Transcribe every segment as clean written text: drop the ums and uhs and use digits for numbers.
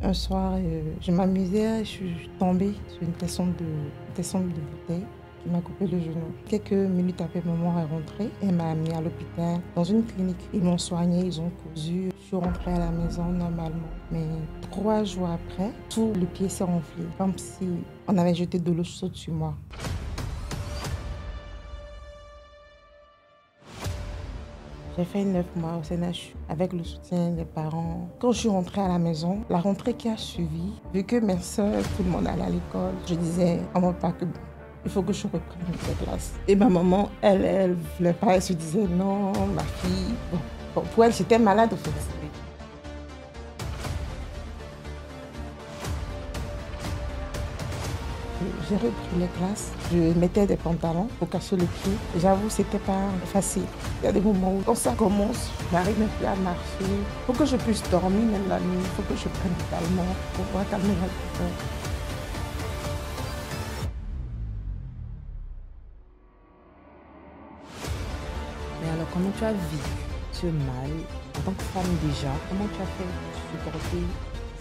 Un soir, je m'amusais, je suis tombée sur une descente de bouteille qui m'a coupé le genou. Quelques minutes après, maman est rentrée. Elle m'a amenée à l'hôpital, dans une clinique. Ils m'ont soignée, ils ont cousu. Je suis rentrée à la maison normalement. Mais 3 jours après, tout le pied s'est enflé, comme si on avait jeté de l'eau chaude sur moi. J'ai fait 9 mois au CNH avec le soutien des parents. Quand je suis rentrée à la maison, la rentrée qui a suivi, vu que mes soeurs, tout le monde allait à l'école, je disais à mon père que bon, il faut que je reprenne mes classes. Et ma maman, elle voulait pas, elle se disait non, ma fille. Bon, pour elle, j'étais malade en fait. J'ai repris les classes, je mettais des pantalons pour cacher le pied. J'avoue, c'était pas facile. Il y a des moments où, quand ça commence, je n'arrive même plus à marcher. Il faut que je puisse dormir même la nuit, il faut que je prenne des calmants pour pouvoir calmer la douleur. Mais alors, comment tu as vécu ce mal en tant que femme déjà? Comment tu as fait pour supporter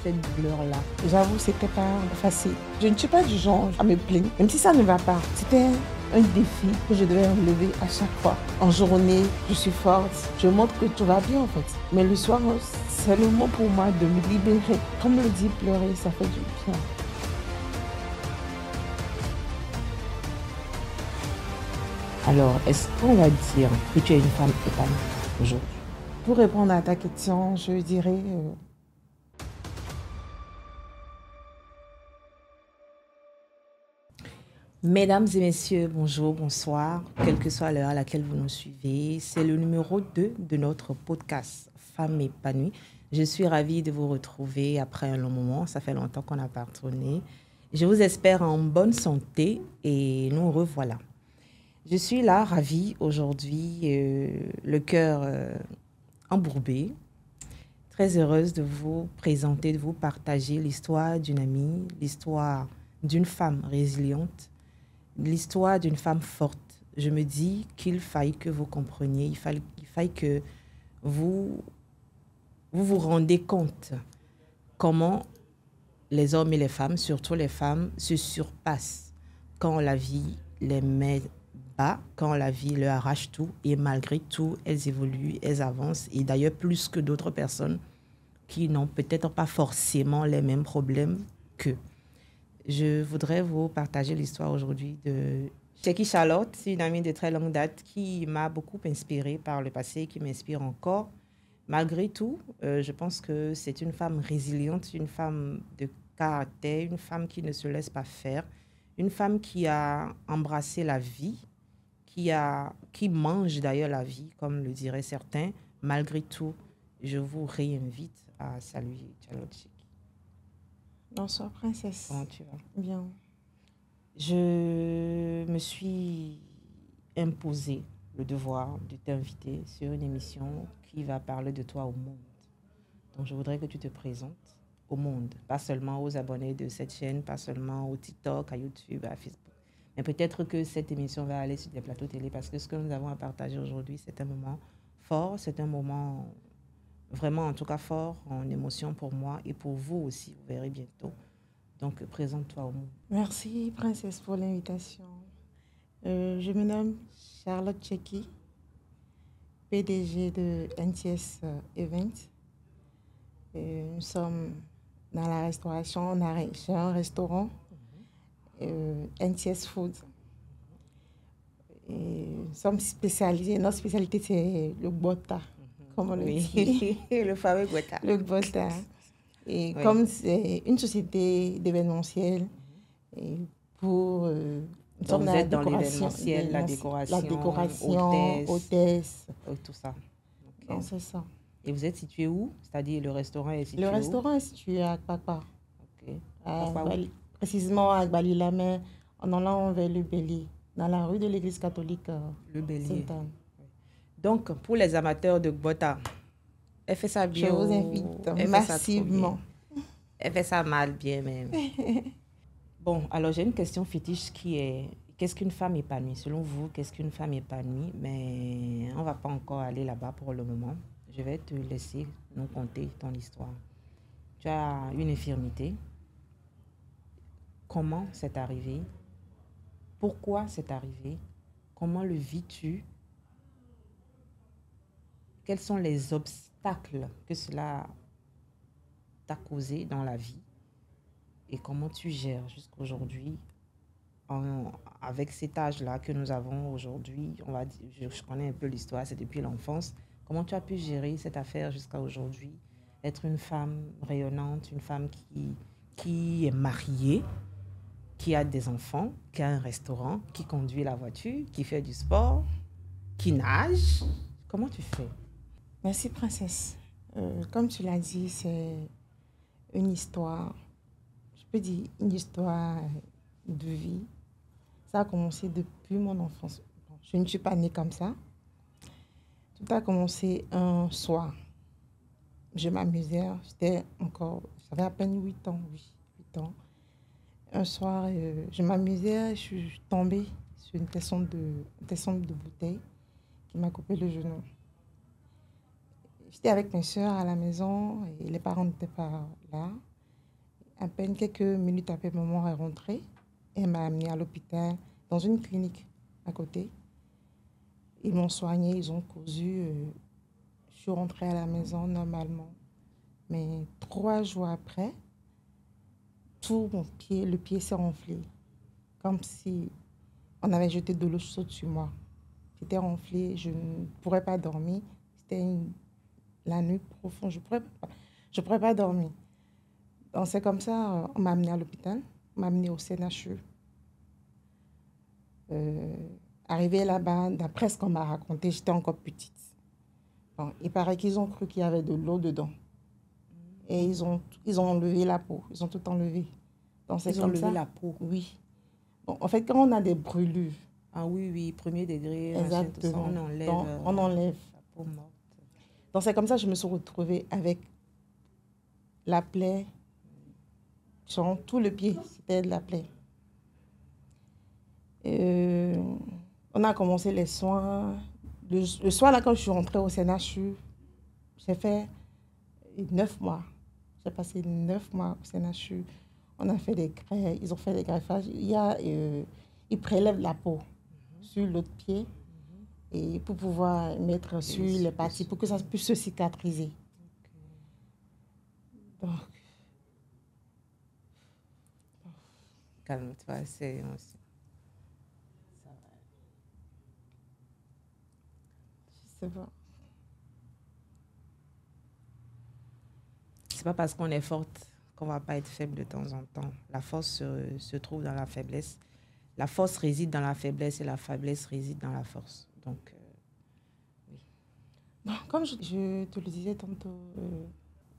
cette douleur-là? J'avoue, c'était pas facile. Je ne suis pas du genre à me plaindre, même si ça ne va pas. C'était un défi que je devais relever à chaque fois. En journée, je suis forte, je montre que tout va bien en fait. Mais le soir, c'est le moment pour moi de me libérer. Comme le dit, pleurer, ça fait du bien. Alors, est-ce qu'on va dire que tu es une femme épanouie aujourd'hui? Pour répondre à ta question, je dirais Mesdames et messieurs, bonjour, bonsoir, quelle que soit l'heure à laquelle vous nous suivez. C'est le numéro 2 de notre podcast Femmes épanouies. Je suis ravie de vous retrouver après un long moment. Ça fait longtemps qu'on a partonné. Je vous espère en bonne santé et nous revoilà. Je suis là, ravie aujourd'hui, le cœur embourbé, très heureuse de vous présenter, de vous partager l'histoire d'une amie, l'histoire d'une femme résiliente, l'histoire d'une femme forte. Je me dis qu'il faille que vous compreniez, il faille que vous vous rendez compte comment les hommes et les femmes, surtout les femmes, se surpassent quand la vie les met bas, quand la vie leur arrache tout et malgré tout, elles évoluent, elles avancent et d'ailleurs plus que d'autres personnes qui n'ont peut-être pas forcément les mêmes problèmes qu'eux. Je voudrais vous partager l'histoire aujourd'hui de Cheikhy Charlotte, c'est une amie de très longue date qui m'a beaucoup inspirée par le passé et qui m'inspire encore. Malgré tout, je pense que c'est une femme résiliente, une femme de caractère, une femme qui ne se laisse pas faire, une femme qui a embrassé la vie, qui mange d'ailleurs la vie, comme le diraient certains. Malgré tout, je vous réinvite à saluer Charlotte Cheikhy. bonsoir princesse. Comment tu vas? Bien. Je me suis imposé le devoir de t'inviter sur une émission qui va parler de toi au monde. Donc, je voudrais que tu te présentes au monde, pas seulement aux abonnés de cette chaîne, pas seulement au TikTok, à YouTube, à Facebook. Mais peut-être que cette émission va aller sur des plateaux télé parce que ce que nous avons à partager aujourd'hui, c'est un moment fort, c'est un moment vraiment, en tout cas, fort en émotion pour moi et pour vous aussi, vous verrez bientôt. Donc, présente-toi au monde. Merci princesse pour l'invitation. Je me nomme Charlotte Cheikhy, PDG de NTS Event. Nous sommes dans la restauration, j'ai un restaurant, NTS Food. Et nous sommes spécialisés, notre spécialité c'est le gbota, comme on le dit. Le fameux gbota. Le gbota. Et Oui. comme c'est une société d'événementiel, et pour nous sommes vous dans êtes dans l'événementiel, la décoration, hôtesse. Tout ça. Ok. Non, c'est ça. Et vous êtes situé où? C'est-à-dire le restaurant est situé Le où? restaurant est situé à Kpakpa. Ok. Kpakpa où? Précisément à Gbalilamé, en allant vers le Bélier, dans la rue de l'église catholique Le Bélier. Sainte-Anne. Donc, pour les amateurs de gbota, elle fait ça bien. Je vous invite massivement. Elle fait ça mal, bien même. Bon, alors j'ai une question fétiche qui est, qu'est-ce qu'une femme épanouie? Selon vous, qu'est-ce qu'une femme épanouie? Mais on ne va pas encore aller là-bas pour le moment. Je vais te laisser nous conter ton histoire. Tu as une infirmité. Comment c'est arrivé? Pourquoi c'est arrivé? Comment le vis-tu? Quels sont les obstacles que cela t'a causé dans la vie? Et comment tu gères jusqu'à aujourd'hui avec cet âge-là que nous avons aujourd'hui? On va dire, je connais un peu l'histoire, c'est depuis l'enfance. Comment tu as pu gérer cette affaire jusqu'à aujourd'hui? Être une femme rayonnante, une femme qui est mariée, qui a des enfants, qui a un restaurant, qui conduit la voiture, qui fait du sport, qui nage. Comment tu fais? Merci, princesse. Comme tu l'as dit, c'est une histoire, je peux dire une histoire de vie. Ça a commencé depuis mon enfance. Bon, je ne suis pas née comme ça. Tout a commencé un soir. Je m'amusais, j'avais à peine 8 ans, oui, 8 ans. Un soir, je m'amusais, je suis tombée sur une descente de bouteille qui m'a coupé le genou. J'étais avec mes soeurs à la maison et les parents n'étaient pas là. À peine quelques minutes après, maman est rentrée. Elle m'a amenée à l'hôpital, dans une clinique à côté. Ils m'ont soignée, ils ont cousu. Je suis rentrée à la maison normalement. Mais 3 jours après, le pied s'est enflé. Comme si on avait jeté de l'eau chaude sur moi. J'étais enflée, je ne pourrais pas dormir. La nuit profonde, je pourrais pas dormir. Donc c'est comme ça, on m'a amenée à l'hôpital, on m'a amenée au CNHU. Arrivée là-bas, d'après ce qu'on m'a raconté, j'étais encore petite. Bon, il paraît qu'ils ont cru qu'il y avait de l'eau dedans. Et ils ont enlevé la peau, ils ont tout enlevé. Donc c'est Ils ont comme enlevé ça. la peau? Oui. Bon, en fait, quand on a des brûlures. Ah oui, premier degré, Exactement. tout ça, on enlève, on enlève la peau morte. Donc c'est comme ça que je me suis retrouvée avec la plaie sur tout le pied. C'était de la plaie. On a commencé les soins. Le soir, là, quand je suis rentrée au CNHU, j'ai fait 9 mois. J'ai passé 9 mois au CNHU. On a fait ils ont fait des greffages. Ils prélèvent la peau sur l'autre pied et pour pouvoir mettre sur les parties, pour que ça puisse se cicatriser. Donc, calme-toi, c'est ça va. Je sais pas. C'est pas parce qu'on est forte qu'on va pas être faible de temps en temps. La force se trouve dans la faiblesse. La force réside dans la faiblesse et la faiblesse réside dans la force. Donc, oui. Bon, comme je te le disais tantôt,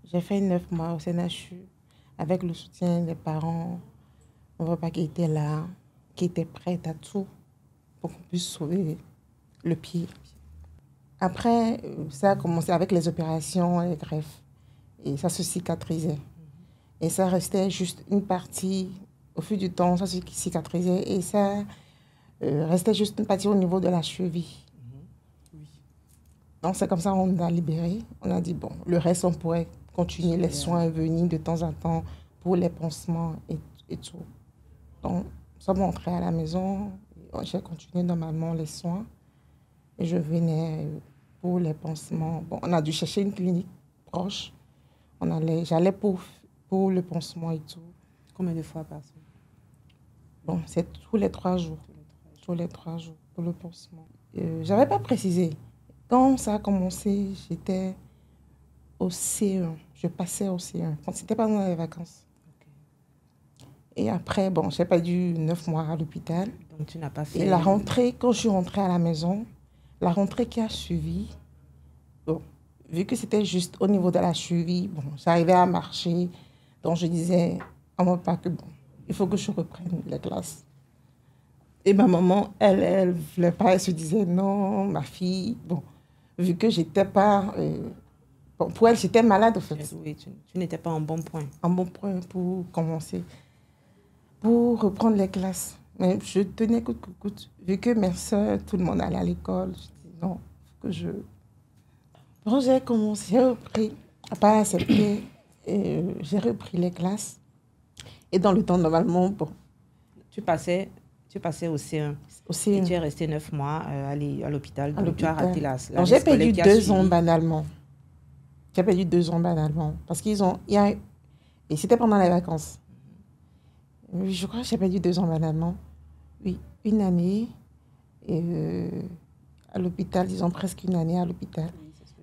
j'ai fait 9 mois au CNHU avec le soutien des parents, mon papa qui était là, qui était prêt à tout pour qu'on puisse sauver le pied. Après, ça a commencé avec les opérations, les greffes, et ça se cicatrisait. Et ça restait juste une partie, au fil du temps, ça se cicatrisait et ça restait juste une partie au niveau de la cheville. Oui. Donc c'est comme ça qu'on a libéré. On a dit, bon, le reste, on pourrait continuer les soins à venir de temps en temps pour les pansements et tout. Donc, nous sommes rentrés à la maison, j'ai continué normalement les soins et je venais pour les pansements. Bon, on a dû chercher une clinique proche. J'allais pour le pansement et tout. Combien de fois par semaine? Bon, c'est tous les 3 jours. Tous les 3 jours pour le pansement. Je n'avais pas précisé. Quand ça a commencé, j'étais au C1. Je passais au C1. Quand c'était pendant les vacances. Okay. Et après, bon, j'ai perdu 9 mois à l'hôpital. Donc tu n'as pas fait... Et la rentrée, quand je suis rentrée à la maison, la rentrée qui a suivi, bon, vu que c'était juste au niveau de la cheville, bon, j'arrivais à marcher. Donc, je disais à mon papa que bon, il faut que je reprenne les classes. Et ma maman, elle voulait pas, elle se disait non, ma fille, bon, vu que j'étais pas... bon, pour elle, j'étais malade, en fait. Oui, tu n'étais pas en bon point. En bon point pour commencer, pour reprendre les classes. Mais je tenais coûte que coûte. Vu que mes soeurs, tout le monde allait à l'école, je dis non, il faut que je... Bon, j'ai commencé, j'ai repris, à pas accepter. j'ai repris les classes. Et dans le temps, normalement, bon. Tu passais au C1. Au C1. Et tu es resté 9 mois à l'hôpital. Donc, tu as raté la donc, j'ai perdu 2 ans banalement. J'ai perdu 2 ans banalement. Parce qu'ils ont... Et c'était pendant les vacances. Je crois que j'ai perdu 2 ans banalement. Oui, 1 année. Et à l'hôpital, disons presque 1 année à l'hôpital.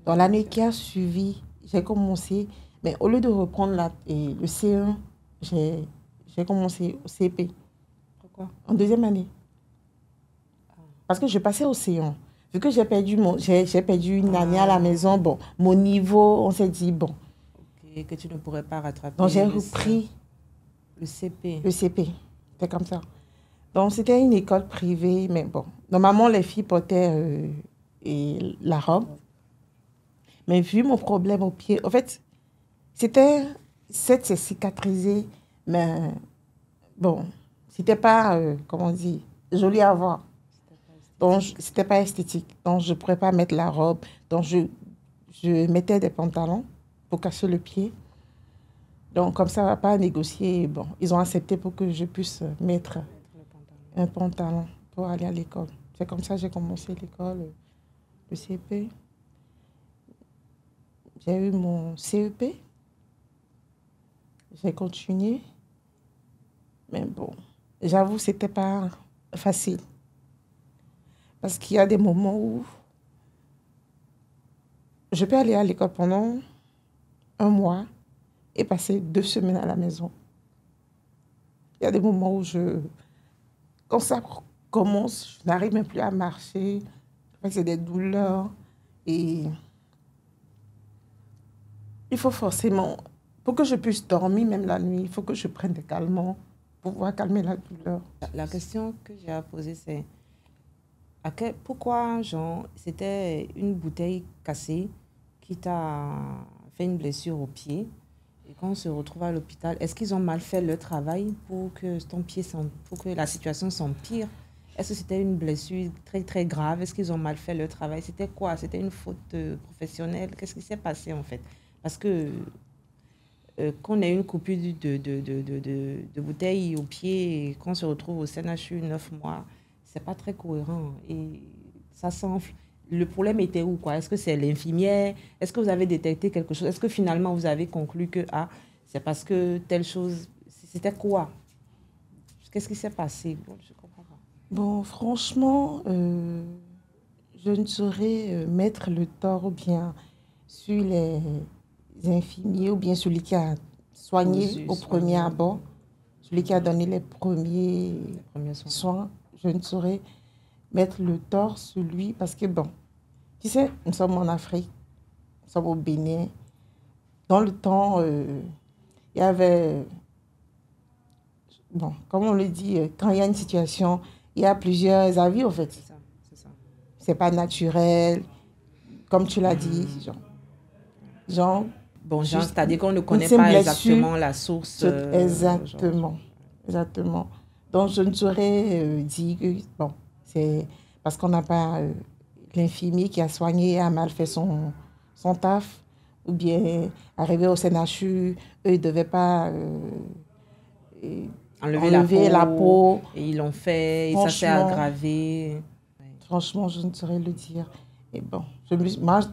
Dans l'année qui a suivi, j'ai commencé... Mais au lieu de reprendre le C1, j'ai commencé au CP. Pourquoi? En 2e année. Parce que je passais au C1. Vu que j'ai perdu 1 année à la maison, bon, mon niveau, on s'est dit, bon. Okay, que tu ne pourrais pas rattraper. Donc, j'ai repris le CP. Le CP, c'était comme ça. Donc, c'était une école privée, mais bon. Normalement, les filles portaient la robe. Mais vu mon problème au pied, en fait, c'est cicatrisé, mais bon, c'était pas, comment on dit, joli à voir. Donc, c'était pas esthétique. Donc, je ne pourrais pas mettre la robe. Donc, je mettais des pantalons pour cacher le pied. Donc, comme ça, on ne va pas négocier. Bon, ils ont accepté pour que je puisse mettre un pantalon pour aller à l'école. C'est comme ça que j'ai commencé l'école, le CP. J'ai eu mon CEP. J'ai continué. Mais bon, j'avoue, ce n'était pas facile. Parce qu'il y a des moments où je peux aller à l'école pendant 1 mois et passer 2 semaines à la maison. Il y a des moments où quand ça commence, je n'arrive même plus à marcher. C'est des douleurs. Et il faut forcément, pour que je puisse dormir même la nuit, il faut que je prenne des calmants pour pouvoir calmer la douleur. La question que j'ai à poser, c'est pourquoi, genre, c'était une bouteille cassée qui t'a fait une blessure au pied et quand on se retrouve à l'hôpital, est-ce qu'ils ont mal fait leur travail pour que pour que la situation s'empire? Est-ce que c'était une blessure très, très grave? Est-ce qu'ils ont mal fait leur travail? C'était quoi? C'était une faute professionnelle? Qu'est-ce qui s'est passé, en fait? Parce que qu'on ait une coupure de bouteille au pied et qu'on se retrouve au CNHU 9 mois, c'est pas très cohérent et ça s'enfle. Le problème était où, quoi? Est-ce que c'est l'infirmière? Est-ce que vous avez détecté quelque chose? Est-ce que finalement vous avez conclu que c'est parce que telle chose... C'était quoi? Qu'est-ce qui s'est passé? Bon, je comprends pas. Bon, franchement, je ne saurais mettre le tort ou bien sur les infirmiers ou bien celui qui a soigné au premier abord, celui qui a donné les premiers soins. Je ne saurais mettre le tort sur lui parce que, bon, tu sais, nous sommes en Afrique, nous sommes au Bénin. Dans le temps, il y avait, bon, comme on le dit, quand il y a une situation, il y a plusieurs avis, en fait. C'est ça. C'est pas naturel, comme tu l'as dit, genre bon, c'est-à-dire qu'on ne connaît pas exactement la source. Exactement. Donc, je ne saurais dire que, bon, c'est parce qu'on n'a pas l'infirmier qui a soigné a mal fait son taf, ou bien arrivé au CNHU, eux, ils ne devaient pas enlever la peau. Et ils l'ont fait, et ça s'est aggravé. Franchement, je ne saurais le dire. Et bon,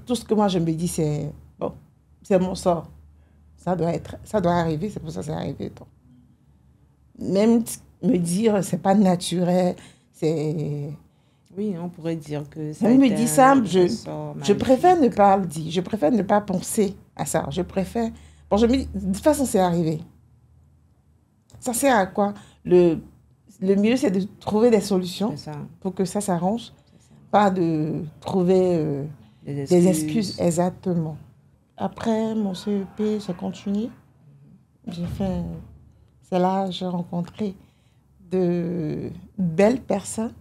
tout ce que moi je me dis, c'est, bon, c'est mon sort. Ça doit arriver, c'est pour ça que c'est arrivé. Donc. Même me dire, c'est pas naturel, c'est... Oui, on pourrait dire que ça on me dit ça, je préfère ne pas le dire, je préfère ne pas penser à ça. Je préfère... Bon, je me dis, de toute façon, c'est arrivé. Ça sert à quoi? Le mieux, c'est de trouver des solutions pour que ça s'arrange. Pas de trouver des excuses. Exactement. Après mon CEP, j'ai continué. C'est là que j'ai rencontré de belles personnes.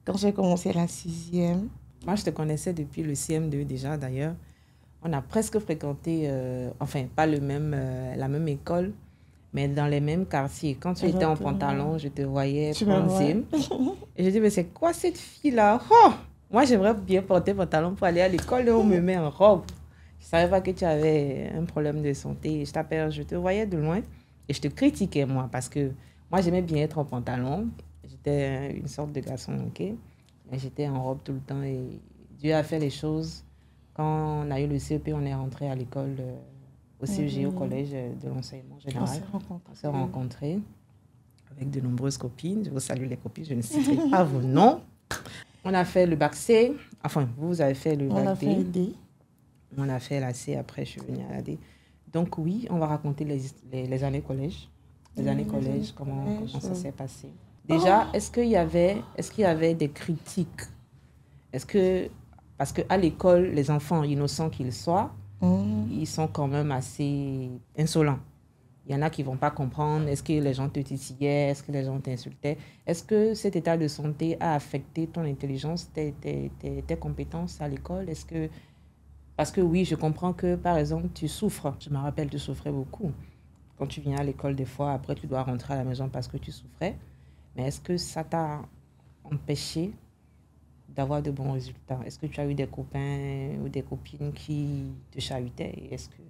Quand j'ai commencé la 6e. Moi, je te connaissais depuis le CM2 déjà, d'ailleurs. On a presque fréquenté, enfin, pas la même école, mais dans les mêmes quartiers. Quand tu étais en pantalon, je te voyais prendre. Et je dis, mais c'est quoi cette fille-là? Oh! Moi, j'aimerais bien porter pantalon pour aller à l'école et on me met en robe. Je ne savais pas que tu avais un problème de santé. Je te voyais de loin et je te critiquais, moi, parce que moi, j'aimais bien être en pantalon. J'étais une sorte de garçon, ok? Mais j'étais en robe tout le temps et Dieu a fait les choses. Quand on a eu le CEP, on est rentré à l'école, au CEG, au collège de l'enseignement général. On s'est rencontrés avec de nombreuses copines. Je vous salue les copines, je ne citerai pas vos noms. On a fait le bac C. Enfin, vous avez fait le bac D. On a fait la C, après je suis venue à la D. Donc oui, on va raconter les années collège. Les années collège, comment ça s'est passé. Déjà, est-ce qu'il y avait des critiques? Parce qu'à l'école, les enfants, innocents qu'ils soient, ils sont quand même assez insolents. Il y en a qui ne vont pas comprendre. Est-ce que les gens te titillaient? Est-ce que les gens t'insultaient? Est-ce que cet état de santé a affecté ton intelligence, tes compétences à l'école? Parce que oui, je comprends que, par exemple, tu souffres. Je me rappelle, tu souffrais beaucoup. Quand tu viens à l'école, des fois, après, tu dois rentrer à la maison parce que tu souffrais. Mais est-ce que ça t'a empêché d'avoir de bons résultats? Est-ce que tu as eu des copains ou des copines qui te chahutaient? Et est-ce que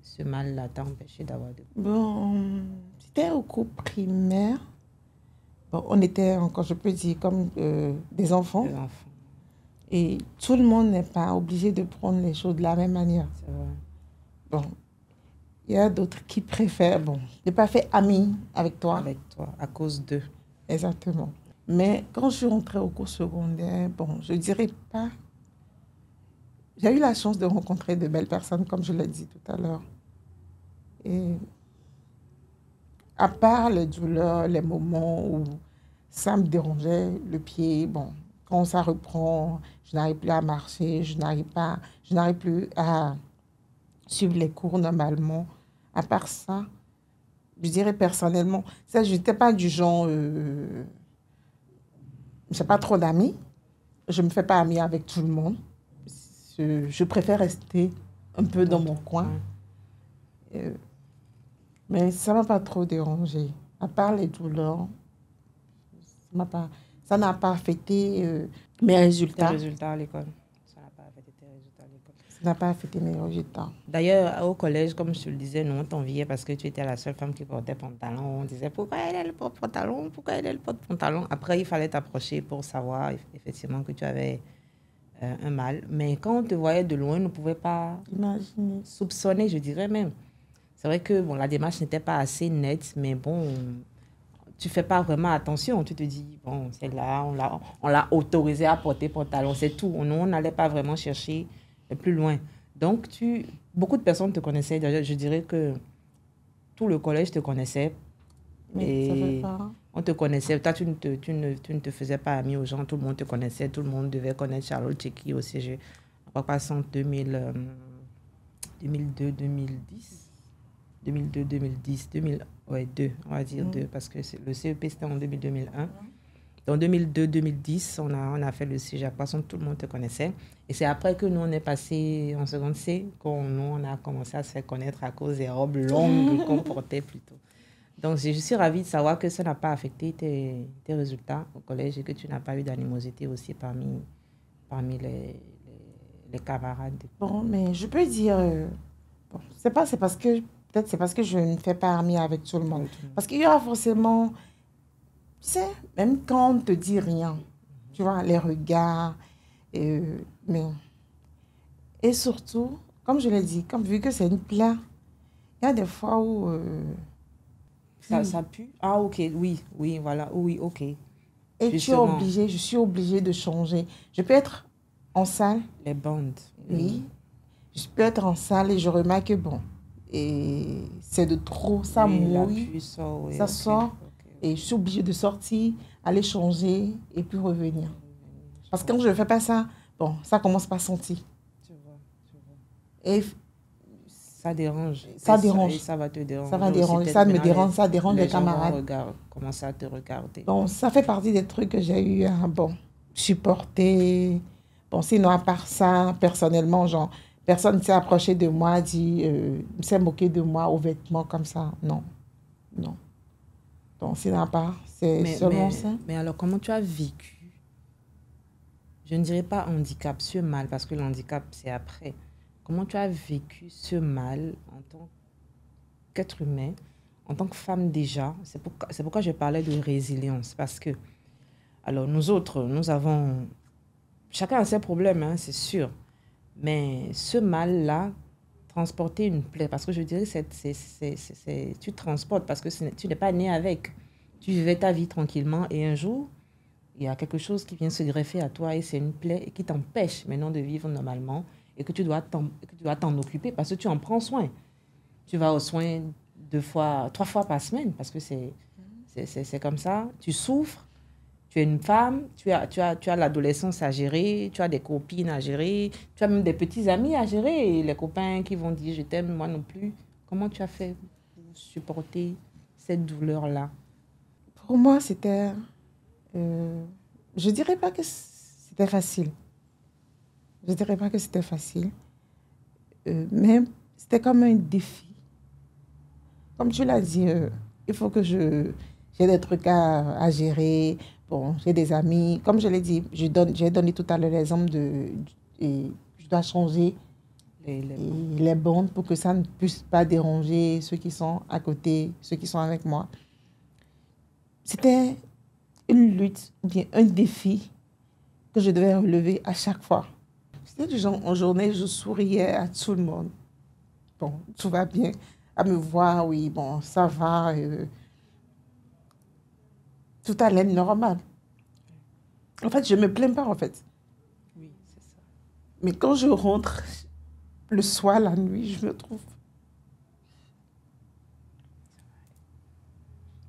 ce mal-là t'a empêché d'avoir de... Bon, c'était au cours primaire. Bon, on était, encore je peux dire, comme des enfants. Des enfants. Et tout le monde n'est pas obligé de prendre les choses de la même manière. C'est vrai. Bon, il y a d'autres qui préfèrent, ne pas faire ami avec toi. Avec toi, à cause d'eux. Exactement. Mais quand je suis rentrée au cours secondaire, je dirais pas... J'ai eu la chance de rencontrer de belles personnes, comme je l'ai dit tout à l'heure. Et à part les douleurs, les moments où ça me dérangeait, le pied, quand ça reprend, je n'arrive plus à marcher, je n'arrive plus à suivre les cours normalement. À part ça, je dirais personnellement, ça, je n'étais pas du genre... je n'ai pas trop d'amis. Je ne me fais pas amie avec tout le monde. Je préfère rester un peu dans mon coin. Mais ça ne m'a pas trop dérangé. À part les douleurs, ça n'a pas affecté mes résultats. Tes résultats à l'école. Ça n'a pas affecté tes résultats à l'école. Ça n'a pas affecté mes résultats. D'ailleurs, au collège, comme je te le disais, nous, on t'enviait parce que tu étais la seule femme qui portait pantalon. On disait, pourquoi elle porte pantalon? Pourquoi elle porte pantalon? Après, il fallait t'approcher pour savoir effectivement que tu avais un mal. Mais quand on te voyait de loin, on ne pouvait pas soupçonner, je dirais même. C'est vrai que la démarche n'était pas assez nette, mais tu ne fais pas vraiment attention. Tu te dis, c'est là, on l'a autorisé à porter pantalon, c'est tout. Nous, on n'allait pas vraiment chercher plus loin. Donc, beaucoup de personnes te connaissaient. D'ailleurs, je dirais que tout le collège te connaissait. Mais ça fait pas. On te connaissait. Toi, tu ne te faisais pas ami aux gens. Tout le monde te connaissait. Tout le monde devait connaître Charlotte Tcheki au CG. En passant 2002, 2010. 2002, 2010, 2, on va dire 2, parce que le CEP, c'était en 2000-2001. En 2002-2010, on a fait le CG à Poisson, tout le monde te connaissait. Et c'est après que nous, on est passé en seconde C, on a commencé à se faire connaître à cause des robes longues qu'on portait plutôt. Donc, je suis ravie de savoir que ça n'a pas affecté tes résultats au collège et que tu n'as pas eu d'animosité aussi parmi les camarades. Mais je peux dire... c'est parce que... Peut-être c'est parce que je ne fais pas amie avec tout le monde. Parce qu'il y aura forcément... Tu sais, même quand on ne te dit rien, tu vois, les regards. Et surtout, comme je l'ai dit, vu que c'est une plaie, il y a des fois où... Ça pue? Ah, ok, oui, voilà, oui, ok. Et je suis obligée de changer. Je peux être en salle. Les bandes. Oui. Je peux être en salle et je remarque que et c'est de trop, ça mouille, ça sort, et je suis obligée de sortir, aller changer et puis revenir. Parce que quand je ne fais pas ça, ça commence par sentir. Tu vois. Et ça dérange. Ça dérange. Ça va te déranger. Ça va déranger. Ça me dérange, ça dérange les camarades. Commencer à te regarder. Ça fait partie des trucs que j'ai eu à supporter. Sinon, à part ça, personnellement, personne ne s'est approché de moi, s'est moqué de moi aux vêtements comme ça. Non. Donc, c'est à part. C'est seulement ça. Mais alors, comment tu as vécu? Je ne dirais pas handicap, ce mal, parce que le handicap, c'est après. comment tu as vécu ce mal en tant qu'être humain, en tant que femme déjà. C'est pourquoi je parlais de résilience. Parce que, alors nous autres, nous avons... Chacun a ses problèmes, hein, c'est sûr. Mais ce mal-là, transporter une plaie, parce que je dirais que tu transportes, parce que tu n'es pas né avec. Tu vivais ta vie tranquillement et un jour, il y a quelque chose qui vient se greffer à toi et c'est une plaie qui t'empêche maintenant de vivre normalement et que tu dois t'en occuper parce que tu en prends soin. Tu vas aux soins 3 fois par semaine parce que c'est comme ça. Tu souffres, tu es une femme, tu as l'adolescence à gérer, tu as des copines à gérer, tu as même des petits amis à gérer et les copains qui vont dire je t'aime, moi non plus. Comment tu as fait pour supporter cette douleur-là? Pour moi, c'était... je dirais pas que c'était facile. Je dirais pas que c'était facile. Mais c'était comme un défi. Comme tu l'as dit, il faut que j'ai des trucs à gérer. Bon, j'ai des amis. Comme je l'ai dit, j'ai donné tout à l'heure l'exemple et je dois changer les bandes pour que ça ne puisse pas déranger ceux qui sont à côté, ceux qui sont avec moi. C'était une lutte ou bien un défi que je devais relever à chaque fois. C'était du genre, en journée, je souriais à tout le monde. Bon, tout va bien. À me voir, oui, bon, ça va. Tout allait normal. En fait, je ne me plains pas, en fait. Oui, c'est ça. Mais quand je rentre le soir, la nuit, je me trouve...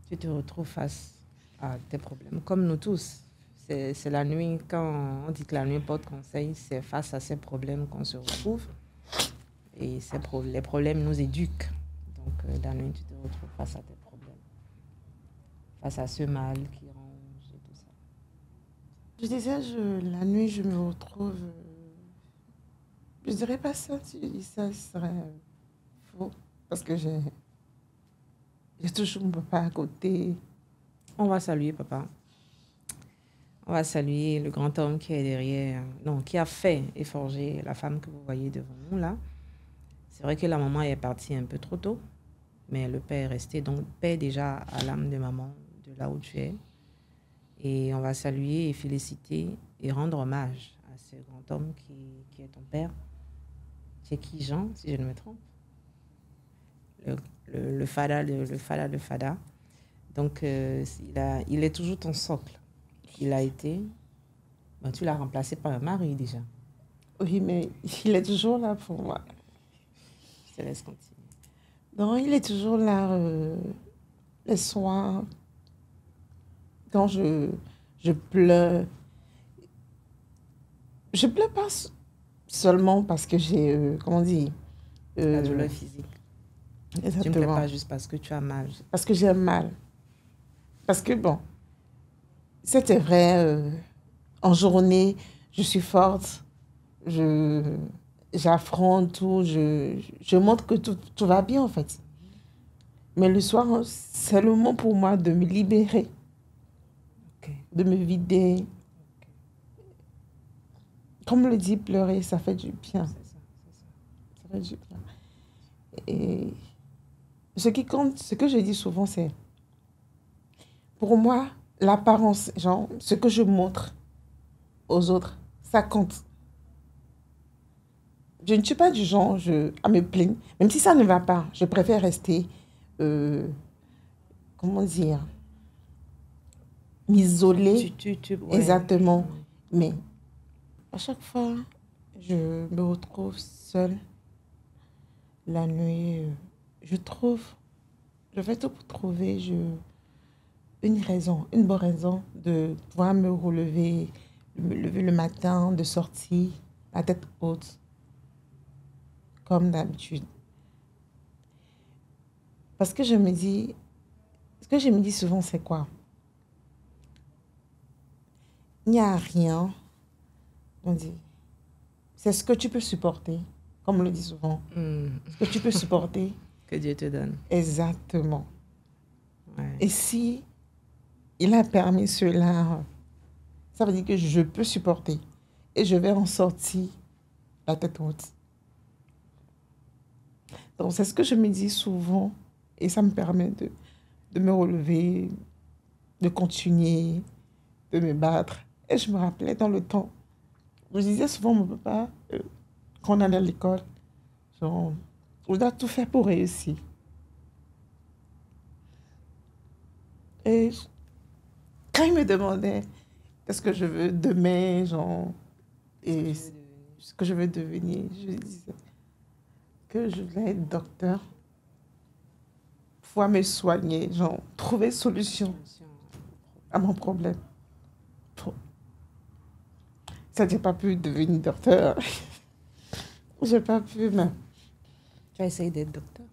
Tu te retrouves face à tes problèmes, comme nous tous. C'est la nuit, quand on dit que la nuit porte conseil, c'est face à ces problèmes qu'on se retrouve. Et les problèmes nous éduquent. Donc, la nuit, tu te retrouves face à tes problèmes. Face à ce mal qui ronge et tout ça. Je disais, la nuit, je me retrouve... je ne dirais pas ça, tu dis ça, ce serait faux. Parce que j'ai toujours mon papa à côté. On va saluer papa. On va saluer le grand homme qui est derrière, non, qui a fait et forgé la femme que vous voyez devant nous là. C'est vrai que la maman est partie un peu trop tôt, mais le père est resté. Donc, paix déjà à l'âme de maman, de là où tu es. Et on va saluer et féliciter et rendre hommage à ce grand homme qui est ton père. C'est qui, Jean, si je ne me trompe? Le fada de fada. Donc, il est toujours ton socle. Il a été... Ben, tu l'as remplacé par un mari déjà. Oui, mais il est toujours là pour moi. Je te laisse continuer. Non, il est toujours là les soirs. Quand je pleure. Je pleure pas seulement parce que j'ai... comment dire La douleur physique. Exactement. Tu ne pleures pas juste parce que tu as mal. Parce que j'ai mal. Parce que, bon, c'était vrai, en journée, je suis forte, j'affronte tout, je montre que tout va bien, en fait. Mais le soir, c'est le moment pour moi de me libérer, de me vider. Comme le dit, pleurer, ça fait du bien. Ça fait du bien. Et ce qui compte, ce que je dis souvent, c'est, pour moi, l'apparence, genre, ce que je montre aux autres, ça compte. Je ne suis pas du genre à me plaindre. Même si ça ne va pas, je préfère rester, comment dire, m'isoler. Ouais. Exactement. Mais à chaque fois, je me retrouve seule la nuit. Je fais tout pour trouver une bonne raison de pouvoir me lever le matin, de sortir, la tête haute, comme d'habitude. Parce que ce que je me dis souvent, c'est quoi? Il n'y a rien. On dit, c'est ce que tu peux supporter, comme on le dit souvent. Ce que tu peux supporter. Que Dieu te donne. Exactement. Ouais. Et si il a permis cela, ça veut dire que je peux supporter. Et je vais en sortir la tête haute. Donc, c'est ce que je me dis souvent. Et ça me permet de me relever, de continuer, de me battre. Et je me rappelais dans le temps, je disais souvent à mon papa, quand on allait à l'école, genre, on doit tout faire pour réussir. Et quand il me demandait qu'est-ce que je veux demain, genre, et ce que je veux devenir, je lui disais que je voulais être docteur, pouvoir me soigner, genre, trouver solution à mon problème. Bon. Ça, j'ai pas pu devenir docteur. J'ai pas pu, mais Tu as essayé d'être docteur?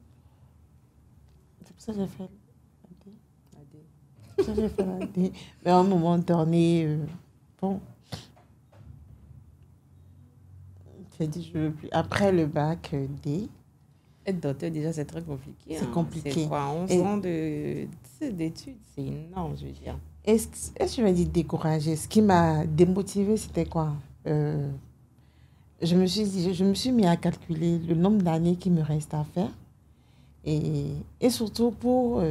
c'est pour ça que j'ai fait l'AD. C'est pour ça que j'ai fait l'AD. Mais à un moment donné, bon, j'ai dit, je veux plus. Après le bac D, Être docteur, déjà, c'est très compliqué. c'est compliqué. C'est quoi, 11 Et- ans d'études, c'est énorme, je veux dire. Est-ce que je vais dire découragée? Ce qui m'a démotivée, c'était quoi? Je me suis dit, je me suis mis à calculer le nombre d'années qu'il me reste à faire. Et surtout pour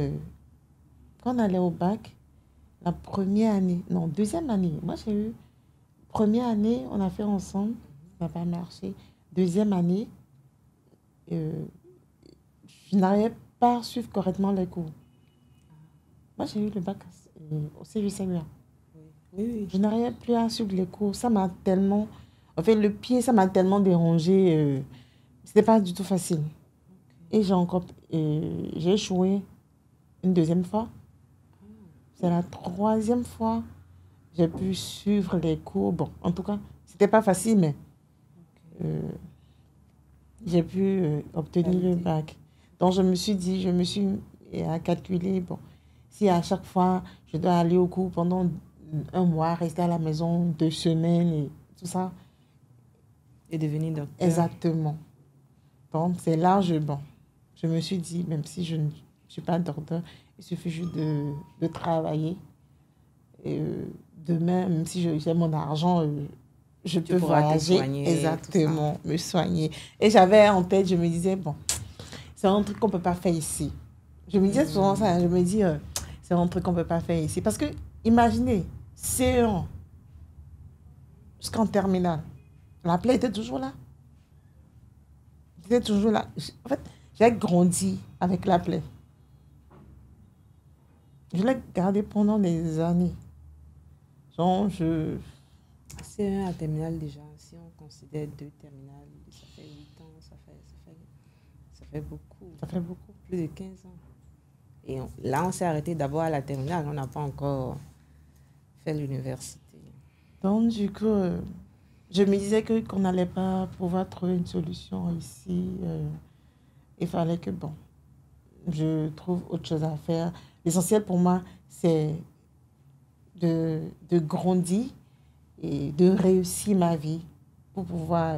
quand on allait au bac, la première année, non, deuxième année. Moi, j'ai eu, première année, on a fait ensemble, ça n'a pas marché. Deuxième année, euh, je n'arrivais pas à suivre correctement les cours. Moi, j'ai eu le bac au CGCUA. Oui. Je n'arrivais plus à suivre les cours. Ça m'a tellement... En fait, le pied, ça m'a tellement dérangé. C'était pas du tout facile. Et j'ai échoué une deuxième fois. C'est la troisième fois que j'ai pu suivre les cours. Bon, en tout cas, c'était pas facile, mais j'ai pu obtenir le bac. Donc, je me suis dit, je me suis à calculer, bon, si à chaque fois, je dois aller au cours pendant un mois, rester à la maison 2 semaines et tout ça. Et devenir docteur. Exactement. Donc, c'est là, je me suis dit, même si je ne suis pas docteur, il suffit juste de travailler. Et demain, même si j'ai mon argent, je peux voyager. Soigner, exactement, me soigner. Et j'avais en tête, je me disais, bon, c'est un truc qu'on ne peut pas faire ici. Je me disais souvent ça, je me dis, c'est un truc qu'on ne peut pas faire ici. Parce que, imaginez, C1 jusqu'en terminale, la plaie était toujours là. J'étais toujours là. En fait, j'ai grandi avec la plaie. Je l'ai gardée pendant des années. Donc, C'est un à terminale déjà. Si on considère 2 terminales, ça fait 8 ans, ça fait beaucoup. Ça fait beaucoup. Plus de 15 ans. Et là, on s'est arrêté d'abord à la terminale. On n'a pas encore fait l'université. Donc, du coup, je me disais qu'on n'allait pas pouvoir trouver une solution ici. Il fallait que, bon, je trouve autre chose à faire. L'essentiel pour moi, c'est de grandir et de réussir ma vie pour pouvoir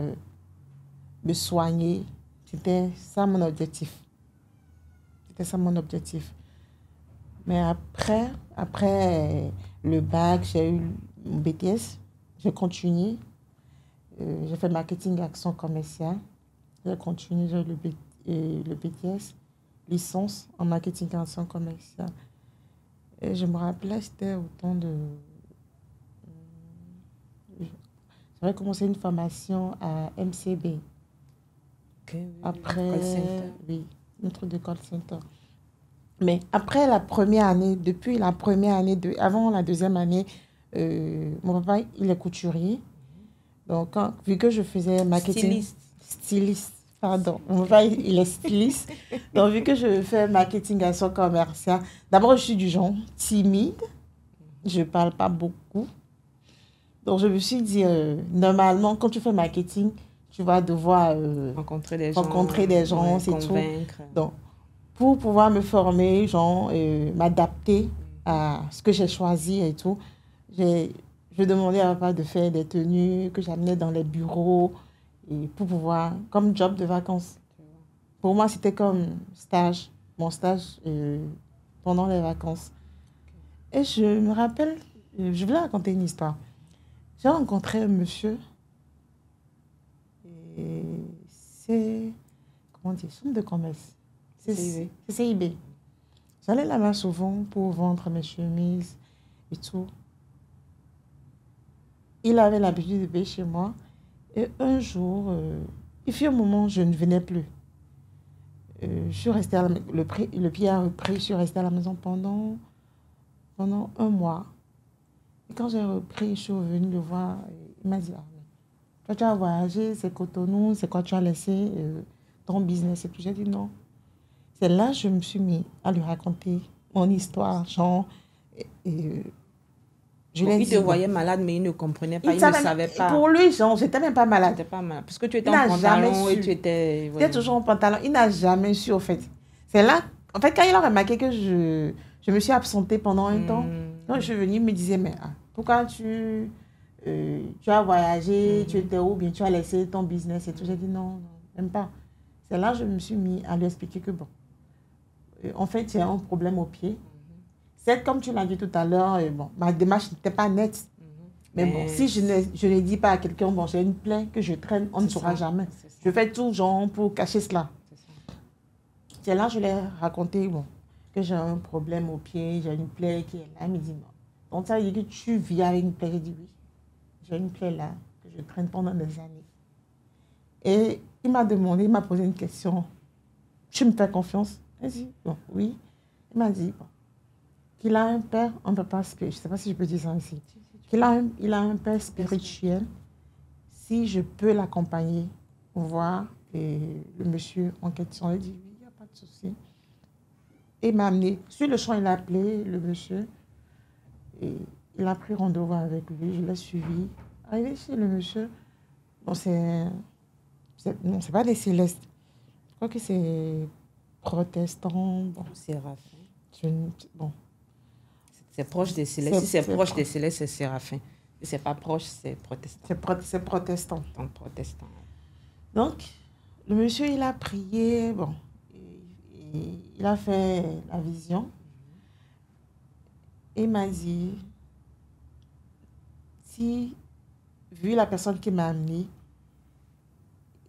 me soigner. C'était ça mon objectif. C'était ça mon objectif. Mais après le bac, j'ai eu mon BTS. J'ai continué. J'ai fait marketing et action commerciale. J'ai continué, j'ai eu le BTS, licence en marketing et action commerciale. Et je me rappelais, c'était au temps de... J'avais commencé une formation à MCB. Okay, oui, Après, call center. oui, notre de call center. Mais après la première année, depuis la première année, avant la deuxième année, mon papa, il est couturier. Donc, vu que je faisais marketing... Styliste, pardon. Mon papa, il est styliste. Donc, vu que je fais marketing à son commercial, d'abord, je suis du genre timide. Je ne parle pas beaucoup. Donc, je me suis dit, normalement, quand tu fais marketing, tu vas devoir rencontrer des gens, ouais, c'est convaincre. tout. Donc, pour pouvoir me former, genre, m'adapter à ce que j'ai choisi et tout, je demandais à papa de faire des tenues que j'amenais dans les bureaux et pour pouvoir, comme job de vacances. Pour moi, c'était comme stage, mon stage pendant les vacances. Et je me rappelle, je voulais raconter une histoire. J'ai rencontré un monsieur et comment dire, chambre de commerce. CIB. C'est CIB. J'allais là-bas souvent pour vendre mes chemises et tout. Il avait l'habitude de payer chez moi. Et un jour, il fut un moment où je ne venais plus. Je suis restée le pied a repris, je suis restée à la maison pendant un mois. Et quand j'ai repris, je suis revenue le voir. Il m'a dit, toi tu as voyagé, c'est Cotonou, c'est quoi tu as laissé ton business et tout. J'ai dit non. C'est là que je me suis mis à lui raconter mon histoire, genre, je l'ai dit. Il te voyait malade, mais il ne comprenait pas, il ne savait pas. Pour lui, genre, j'étais même pas malade. J'étais pas malade, parce que tu étais en pantalon et tu étais... J'étais toujours en pantalon, il n'a jamais su, au fait. C'est là, en fait, quand il a remarqué que je me suis absentée pendant un temps, quand je suis venue, il me disait, mais pourquoi tu as voyagé, tu étais où, bien tu as laissé ton business et tout. J'ai dit non, même pas. C'est là que je me suis mis à lui expliquer que bon, en fait, j'ai un problème au pied. C'est comme tu l'as dit tout à l'heure, bon, ma démarche n'était pas nette. Mais bon, si je ne dis pas à quelqu'un, bon, j'ai une plaie que je traîne, on ne saura jamais. Je fais tout genre pour cacher cela. C'est là que je lui ai raconté, bon, que j'ai un problème au pied, j'ai une plaie qui est là. Il me dit non. Donc ça veut dire que tu vis avec une plaie. J'ai dit oui. J'ai une plaie là que je traîne pendant des années. Et il m'a posé une question. Tu me fais confiance? J'ai dit bon, oui. Il m'a dit bon, qu'il a un père, un papa spirituel. Je ne sais pas si je peux dire ça ici. Il a un père spirituel. Si je peux l'accompagner pour voir le monsieur en question, il dit oui, il n'y a pas de souci. Et il m'a amené. Sur le champ, il a appelé le monsieur. Et il a pris rendez-vous avec lui. Je l'ai suivi. Arrivé chez le monsieur, bon, non, c'est pas des célestes. Je crois que c'est protestant. Bon, Séraphin. Bon. C'est proche des célestes. Si c'est proche des célestes, c'est séraphin. Si c'est pas proche, c'est protestant. C'est protestant. Donc, protestant. Donc, le monsieur, il a prié. Bon, il a fait la vision. Et il m'a dit, si, vu la personne qui m'a amené,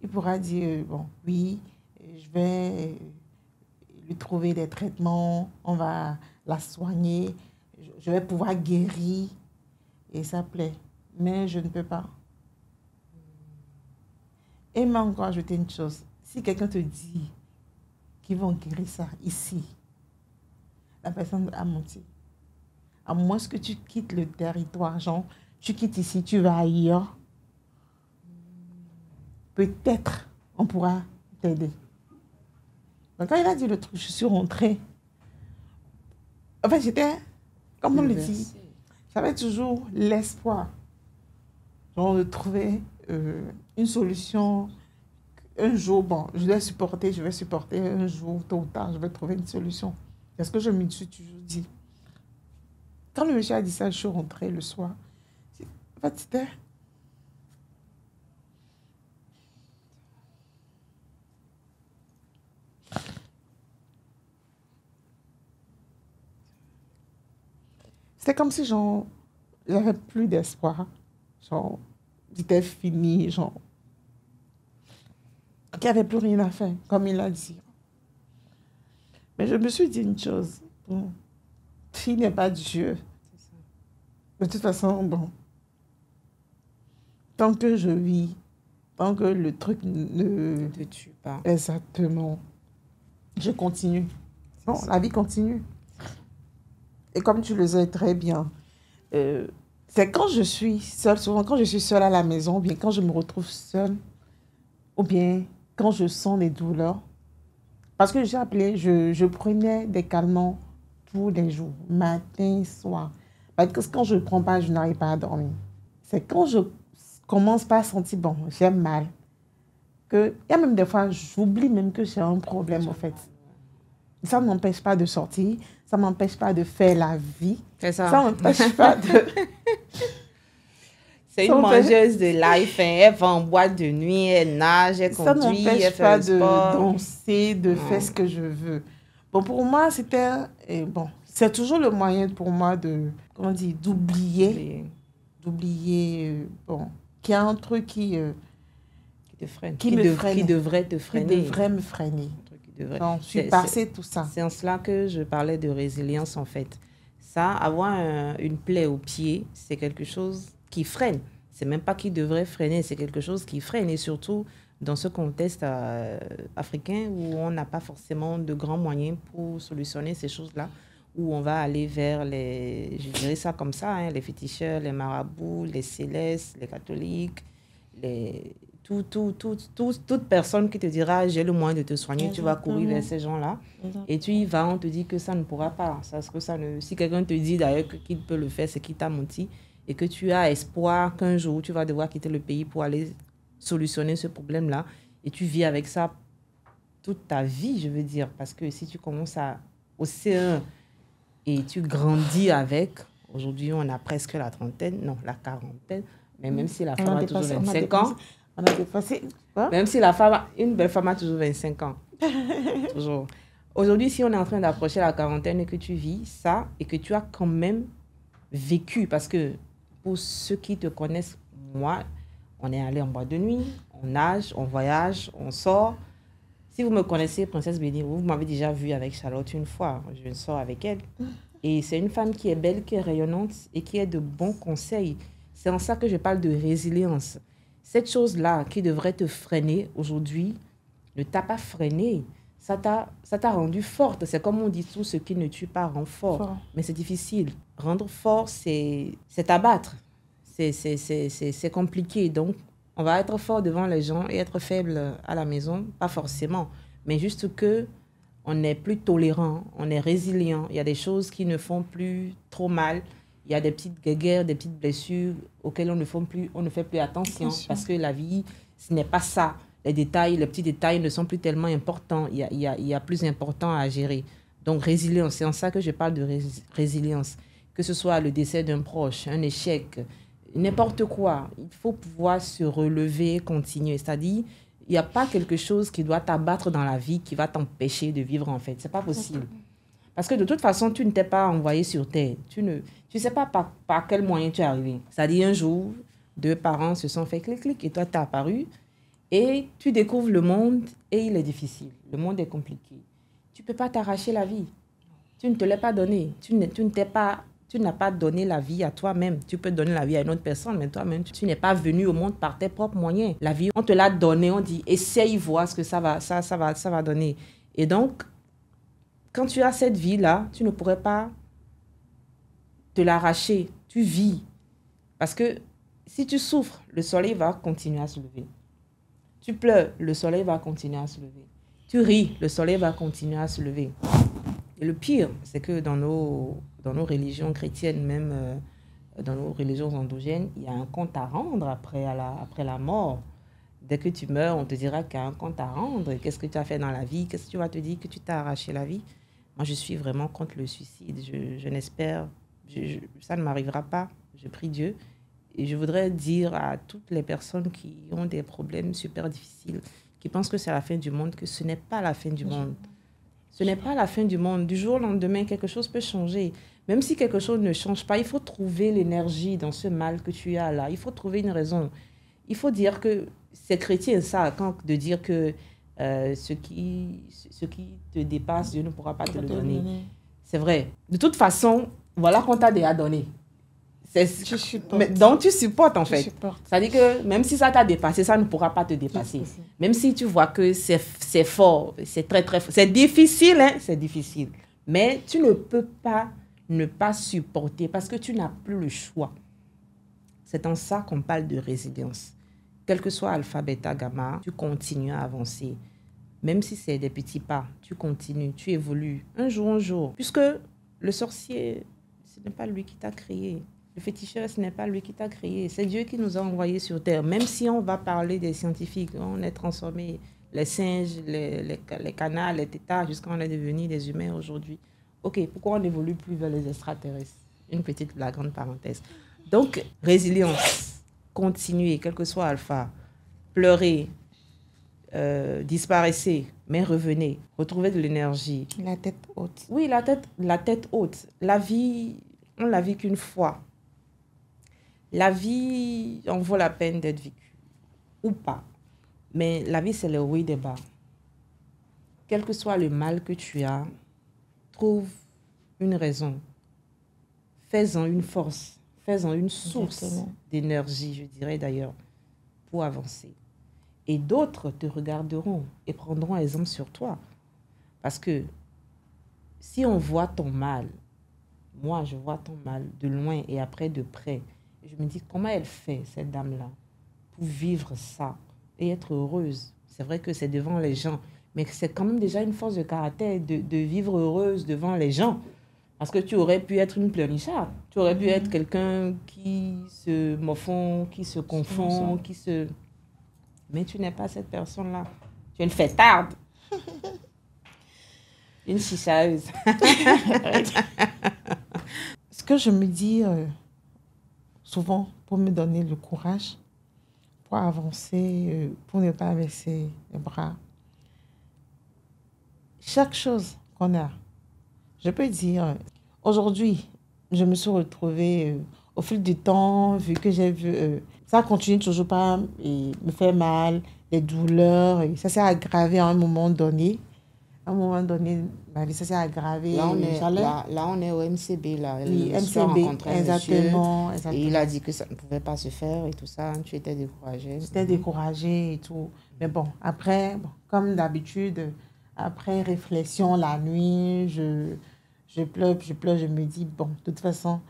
il pourra dire, bon, oui, je vais lui trouver des traitements, on va la soigner, je vais pouvoir guérir et ça plaît. Mais je ne peux pas. Et il m'a encore ajouté une chose. Si quelqu'un te dit qu'ils vont guérir ça ici, la personne a menti. À moins que tu quittes le territoire, genre, tu quittes ici, tu vas ailleurs, peut-être on pourra t'aider. Donc quand il a dit le truc, je suis rentrée. En fait, j'étais, comme on le dit, j'avais toujours l'espoir, genre, de trouver une solution. Un jour, bon, je vais supporter un jour, tôt ou tard, je vais trouver une solution. C'est ce que je me suis toujours dit. Quand le monsieur a dit ça, je suis rentrée le soir. En fait, c'était... C'était comme si, genre, j'avais plus d'espoir. Genre, c'était fini, genre. Qu'il n'y avait plus rien à faire, comme il a dit. Mais je me suis dit une chose. Bon, s'il n'est pas Dieu, de toute façon, bon, tant que je vis, tant que le truc ne te tue pas. Exactement. Je continue. Bon, la vie continue. Et comme tu le sais très bien, c'est quand je suis seule, souvent quand je suis seule à la maison, ou bien quand je me retrouve seule, ou bien quand je sens les douleurs. Parce que j'ai appelé, je prenais des calmants tous les jours, matin, soir. Parce que quand je ne prends pas, je n'arrive pas à dormir. C'est quand je commence pas à sentir, bon, j'ai mal. Il y a même des fois, j'oublie même que j'ai un problème, en fait. Ça ne m'empêche pas de sortir, ça ne m'empêche pas de faire la vie. C'est ça. Ça ne m'empêche pas de... C'est une mangeuse de life, hein. Elle va en boîte de nuit, elle nage, elle conduit, elle fait le sport. Ça ne m'empêche pas de danser, de faire ce que je veux. Bon, pour moi, c'était... bon, c'est toujours le moyen pour moi de... Comment dire? D'oublier. D'oublier, bon, qu'il y a un truc qui te freine. Qui devrait te freiner. Qui devrait me freiner. Donc, je suis passée tout ça. C'est en cela que je parlais de résilience, en fait. Ça, avoir une plaie au pied, c'est quelque chose qui freine. C'est même pas qui devrait freiner, c'est quelque chose qui freine. Et surtout, dans ce contexte africain où on n'a pas forcément de grands moyens pour solutionner ces choses-là, où on va aller vers je dirais ça comme ça, hein, les féticheurs, les marabouts, les célestes, les catholiques, toute personne qui te dira j'ai le moyen de te soigner, tu vas courir vers ces gens-là. Et tu y vas, on te dit que ça ne pourra pas. Si quelqu'un te dit d'ailleurs qu'il peut le faire, c'est qu'il t'a menti et que tu as espoir qu'un jour tu vas devoir quitter le pays pour aller solutionner ce problème-là et tu vis avec ça toute ta vie, je veux dire, parce que si tu commences au C1 et tu grandis avec, aujourd'hui on a presque la trentaine, non, la quarantaine, mais même si la femme a toujours 25 ans, on a dépassé. Même si une belle femme a toujours 25 ans. Toujours. Aujourd'hui, si on est en train d'approcher la quarantaine et que tu vis ça et que tu as quand même vécu, parce que pour ceux qui te connaissent, moi, on est allé en boîte de nuit, on nage, on voyage, on sort. Si vous me connaissez, Princesse Béni, vous m'avez déjà vu avec Charlotte une fois. Je sors avec elle. Et c'est une femme qui est belle, qui est rayonnante et qui a de bons conseils. C'est en ça que je parle de résilience. Cette chose-là qui devrait te freiner aujourd'hui ne t'a pas freiné. Ça t'a rendu forte. C'est comme on dit, tout ce qui ne tue pas rend fort. Mais c'est difficile. Rendre fort, c'est t'abattre. C'est compliqué. Donc, on va être fort devant les gens et être faible à la maison. Pas forcément. Mais juste que on est plus tolérant, on est résilient. Il y a des choses qui ne font plus trop mal. Il y a des petites guéguerres, des petites blessures auxquelles on ne fait plus attention parce que la vie, ce n'est pas ça. Les petits détails ne sont plus tellement importants. Il y a plus important à gérer. Donc, résilience, c'est en ça que je parle de résilience. Que ce soit le décès d'un proche, un échec, n'importe quoi. Il faut pouvoir se relever, continuer. C'est-à-dire, il n'y a pas quelque chose qui doit t'abattre dans la vie qui va t'empêcher de vivre, en fait. Ce n'est pas possible. Parce que de toute façon, tu ne t'es pas envoyé sur Terre. Tu ne sais pas par quel moyen tu es arrivé. C'est-à-dire, un jour, 2 parents se sont fait clic-clic et toi, tu es apparu. Et tu découvres le monde et il est difficile. Le monde est compliqué. Tu ne peux pas t'arracher la vie. Tu ne te l'as pas donné. Tu n'as pas donné la vie à toi-même. Tu peux donner la vie à une autre personne, mais toi-même, tu n'es pas venu au monde par tes propres moyens. La vie, on te l'a donnée, on dit, essaye, voir ce que ça va donner. Et donc, quand tu as cette vie-là, tu ne pourrais pas te l'arracher. Tu vis. Parce que si tu souffres, le soleil va continuer à se lever. Tu pleures, le soleil va continuer à se lever. Tu ris, le soleil va continuer à se lever. Et le pire, c'est que dans nos religions chrétiennes, même dans nos religions endogènes, il y a un compte à rendre après la mort. Dès que tu meurs, on te dira qu'il y a un compte à rendre. Qu'est-ce que tu as fait dans la vie? Qu'est-ce que tu vas te dire que tu t'as arraché la vie? Moi, je suis vraiment contre le suicide. Je n'espère... ça ne m'arrivera pas. Je prie Dieu. Et je voudrais dire à toutes les personnes qui ont des problèmes super difficiles, qui pensent que c'est la fin du monde, que ce n'est pas la fin du monde. Ce n'est pas la fin du monde. Du jour au lendemain, quelque chose peut changer. Même si quelque chose ne change pas, il faut trouver l'énergie dans ce mal que tu as là. Il faut trouver une raison. Il faut dire que c'est chrétien, ça, de dire que ce qui te dépasse, Dieu ne pourra pas te le donner. C'est vrai. De toute façon, voilà qu'on t'a déjà donné. Donc, tu supportes, en fait. C'est-à-dire que même si ça t'a dépassé, ça ne pourra pas te dépasser. Même si tu vois que c'est fort, c'est très, très fort. C'est difficile, hein? C'est difficile. Mais tu ne peux pas ne pas supporter parce que tu n'as plus le choix. C'est en ça qu'on parle de résilience. Quel que soit alpha, bêta, gamma, tu continues à avancer. Même si c'est des petits pas, tu continues, tu évolues. Un jour. Puisque le sorcier, ce n'est pas lui qui t'a créé. Le féticheur, ce n'est pas lui qui t'a créé. C'est Dieu qui nous a envoyés sur Terre. Même si on va parler des scientifiques, on est transformé, les singes, les canards, les tétards, jusqu'à on est devenu des humains aujourd'hui. OK, pourquoi on n'évolue plus vers les extraterrestres? Une petite blague, grande parenthèse. Donc, résilience, continuer, quel que soit alpha, pleurer, disparaissez, mais revenez, retrouvez de l'énergie. La tête haute. Oui, la tête haute. La vie, on la vit qu'une fois. La vie en vaut la peine d'être vécue, ou pas. Mais la vie, c'est le haut et des bas. Quel que soit le mal que tu as, trouve une raison. Fais-en une force. Fais-en une source d'énergie, je dirais d'ailleurs, pour avancer. Et d'autres te regarderont et prendront exemple sur toi. Parce que si on voit ton mal, moi je vois ton mal de loin et après de près, je me dis comment elle fait, cette dame-là, pour vivre ça et être heureuse. C'est vrai que c'est devant les gens, mais c'est quand même déjà une force de caractère de vivre heureuse devant les gens. Parce que tu aurais pu être une pleurnicharde. Tu aurais pu être quelqu'un qui se morfond, qui se confond, qui se... Mais tu n'es pas cette personne-là. Tu es une fêtarde. Une chichaeuse. Ce que je me dis souvent pour me donner le courage, pour avancer, pour ne pas baisser les bras. Chaque chose qu'on a, je peux dire, aujourd'hui, je me suis retrouvée au fil du temps, vu que j'ai vu, ça continue toujours pas me faire mal, les douleurs, et ça s'est aggravé à un moment donné. À un moment donné, ma vie, ça s'est aggravé. Là, on est au MCB, là. Oui, MCB, exactement. Et il a dit que ça ne pouvait pas se faire et tout ça. Tu étais découragée. J'étais découragée et tout. Mais bon, après, comme d'habitude, après réflexion la nuit, je pleure, je me dis, bon, de toute façon,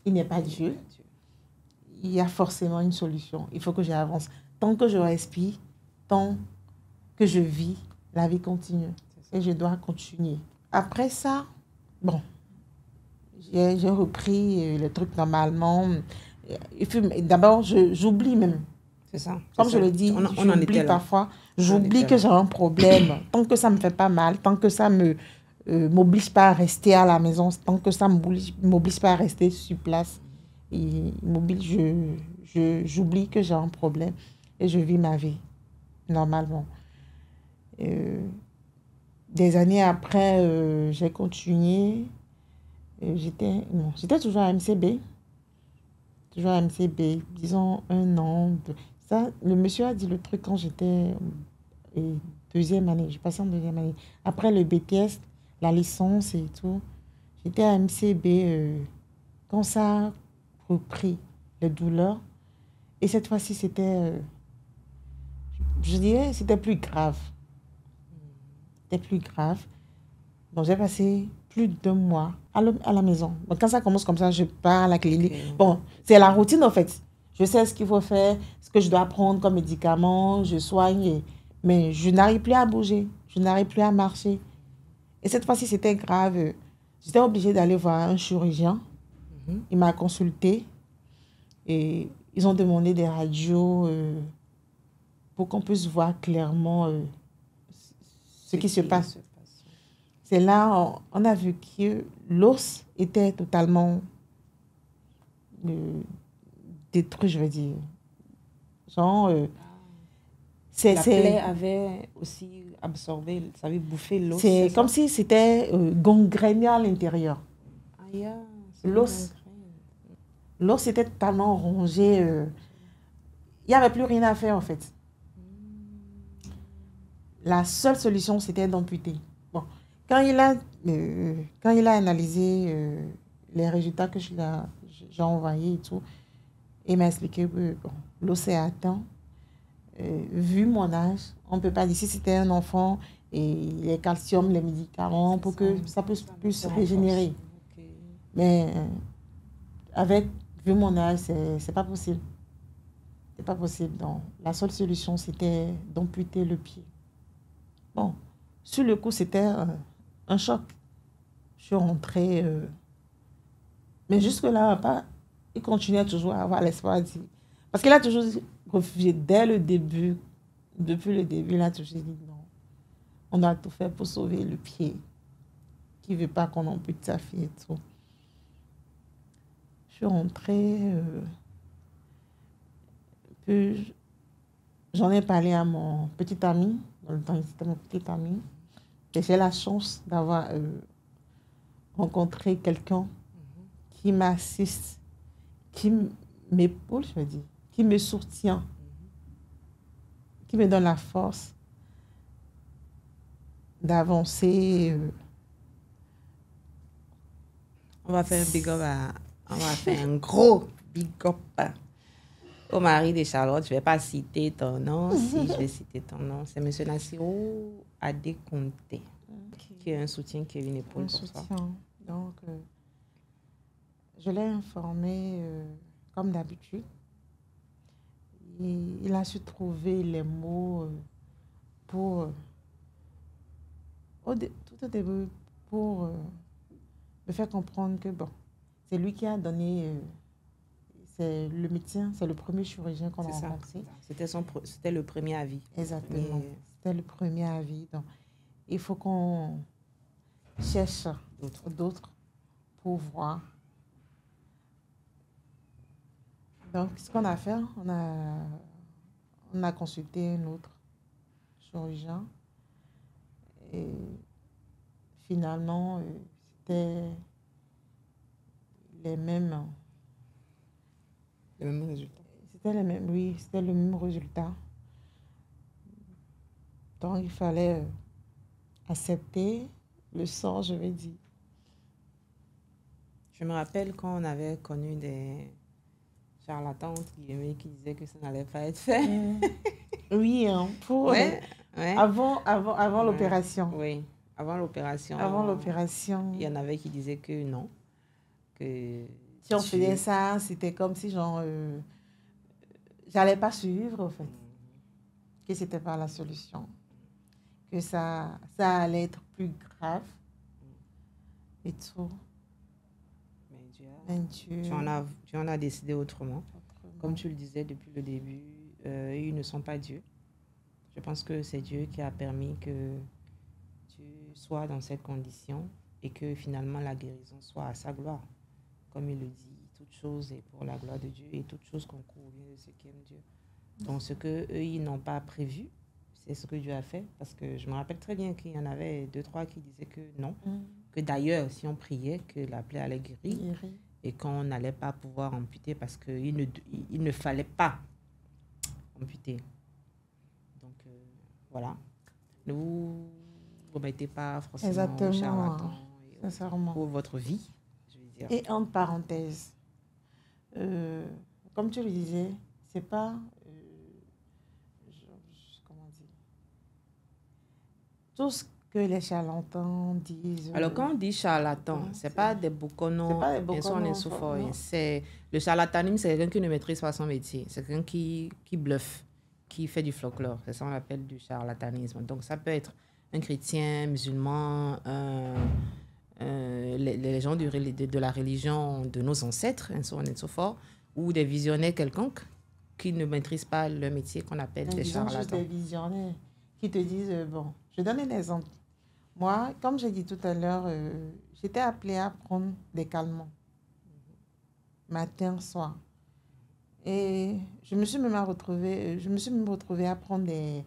il n'est pas Dieu. Il y a forcément une solution. Il faut que j'avance. Tant que je respire, tant que je vis, la vie continue. Et je dois continuer. Après ça, bon, j'ai repris le truc normalement. D'abord, j'oublie même. C'est ça. Comme je le dis, j'oublie parfois. J'oublie que j'ai un problème. Tant que ça ne me fait pas mal, tant que ça ne m'oblige pas à rester à la maison, tant que ça ne m'oblige pas à rester sur place, j'oublie que j'ai un problème et je vis ma vie normalement. Des années après, j'ai continué. J'étais toujours à MCB. Toujours à MCB, disons 1 an. Ça, le monsieur a dit le truc quand j'étais deuxième année. Je passais en deuxième année. Après le BTS, la licence et tout, j'étais à MCB quand ça a repris les douleurs. Et cette fois-ci, c'était, je dirais, c'était plus grave. C'était plus grave. Donc, j'ai passé plus d'1 mois à la maison. Donc, quand ça commence comme ça, je pars à la clinique. Okay. Bon, c'est la routine, en fait. Je sais ce qu'il faut faire, ce que je dois prendre comme médicament, je soigne. Mais je n'arrive plus à bouger. Je n'arrive plus à marcher. Et cette fois-ci, c'était grave. J'étais obligée d'aller voir un chirurgien. Il m'a consulté. Et ils ont demandé des radios pour qu'on puisse voir clairement ce qui se passe. C'est là on a vu que l'os était totalement détruit, je veux dire. Genre, la plaie avait aussi absorbé, ça avait bouffé l'os. C'est comme si c'était gangréné à l'intérieur. L'os était totalement rongé. Il n'y avait plus rien à faire, en fait. La seule solution, c'était d'amputer. Bon. Quand il a analysé les résultats que j'ai envoyés et tout, il m'a expliqué que l'os est atteint. Vu mon âge, on ne peut pas dire si c'était un enfant et les calcium, les médicaments pour que ça puisse régénérer. Okay. Mais vu mon âge, c'est pas possible. C'est pas possible. Donc, la seule solution, c'était d'amputer le pied. Bon, sur le coup, c'était un choc. Je suis rentrée. Mais jusque-là, il continuait toujours à avoir l'espoir. Parce qu'il a toujours refusé dès le début. Depuis le début, il a toujours dit non. On doit tout faire pour sauver le pied. Qui ne veut pas qu'on ampute sa fille et tout. Je suis rentrée. Puis j'en ai parlé à mon petit ami. Dans le temps, c'était mon petit ami. Et j'ai la chance d'avoir rencontré quelqu'un qui m'assiste, qui m'épaule, je veux dire, qui me soutient, qui me donne la force d'avancer. On va faire un big up on va faire un gros big up au mari de Charlotte. Je ne vais pas citer ton nom. Si je vais citer ton nom, c'est M. Nassirou Adekonte, qui est un soutien qui est une épaule pour ça. Donc, je l'ai informé comme d'habitude. Il a su trouver les mots pour, tout au début, pour me faire comprendre que, bon, c'est lui qui a donné, c'est le médecin, c'est le premier chirurgien qu'on a rencontré. C'était le premier avis. Exactement, c'était le premier avis. Donc, il faut qu'on cherche d'autres pour voir. Donc, ce qu'on a fait, on a consulté un autre chirurgien. Et finalement, c'était les mêmes. Les mêmes résultats. C'était les mêmes, oui, c'était le même résultat. Donc, il fallait accepter le sort, je vais dire. Je me rappelle quand on avait connu des charlatans qui disaient que ça n'allait pas être fait. Oui, hein, avant l'opération. Oui, avant l'opération. Avant l'opération. Il y en avait qui disaient que non. Que si on faisait ça, c'était comme si genre j'allais pas suivre en fait. Que c'était pas la solution. Que ça allait être plus grave. Et tout. Mais Dieu. Tu en as décidé autrement. Comme tu le disais depuis le début, ils ne sont pas Dieu. Je pense que c'est Dieu qui a permis que tu sois dans cette condition et que finalement la guérison soit à sa gloire. Comme il le dit, toute chose est pour la gloire de Dieu et toute chose concourt au bien de ceux qui aiment Dieu. Donc ce qu'eux, ils n'ont pas prévu, c'est ce que Dieu a fait. Parce que je me rappelle très bien qu'il y en avait 2-3 qui disaient que non. Que d'ailleurs, si on priait, que la plaie allait guérir. Et qu'on n'allait pas pouvoir amputer parce qu'il ne fallait pas amputer. Donc, voilà. Ne vous remettez pas forcément au charlatan pour votre vie, je veux dire. Et entre parenthèses, comme tu le disais, c'est pas... comment dire? Tout ce que les charlatans disent... Alors, quand on dit charlatan, c'est pas des bouconons. Le charlatanisme, c'est quelqu'un qui ne maîtrise pas son métier. C'est quelqu'un qui bluffe, qui fait du folklore. C'est ça qu'on appelle du charlatanisme. Donc, ça peut être un chrétien, musulman, les gens de la religion de nos ancêtres, and so on and so forth, ou des visionnaires quelconques qui ne maîtrisent pas le métier qu'on appelle des charlatans. Juste des visionnaires qui te disent... bon, je donne un exemple. Moi, comme j'ai dit tout à l'heure, j'étais appelée à prendre des calmants, matin, soir. Et je me suis même retrouvée à prendre des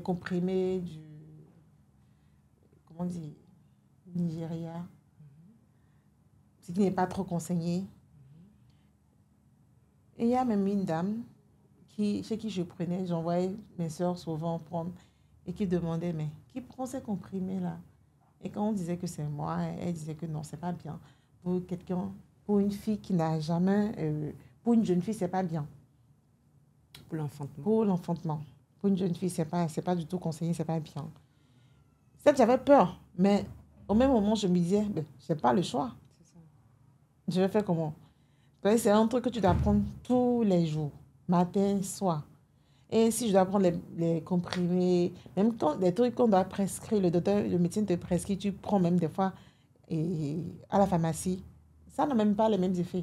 comprimés du, comment on dit, Nigeria, ce qui n'est pas trop conseillé. Et il y a même une dame chez qui je prenais, j'envoyais mes soeurs souvent prendre, et qui demandait, mais qui prend ces comprimés-là? Et quand on disait que c'est moi, elle disait que non, c'est pas bien. Pour une fille qui n'a jamais... pour une jeune fille, c'est pas bien. Pour l'enfantement. Pour l'enfantement. Pour une jeune fille, c'est pas du tout conseillé, c'est pas bien. Certes, j'avais peur, mais au même moment, je me disais, ben, j'ai pas le choix. C'est ça. Je vais faire comment? C'est un truc que tu dois prendre tous les jours, matin, soir. Et si je dois prendre les comprimés, même quand les trucs qu'on doit prescrire, le médecin te prescrit, tu prends même des fois à la pharmacie, ça n'a même pas les mêmes effets.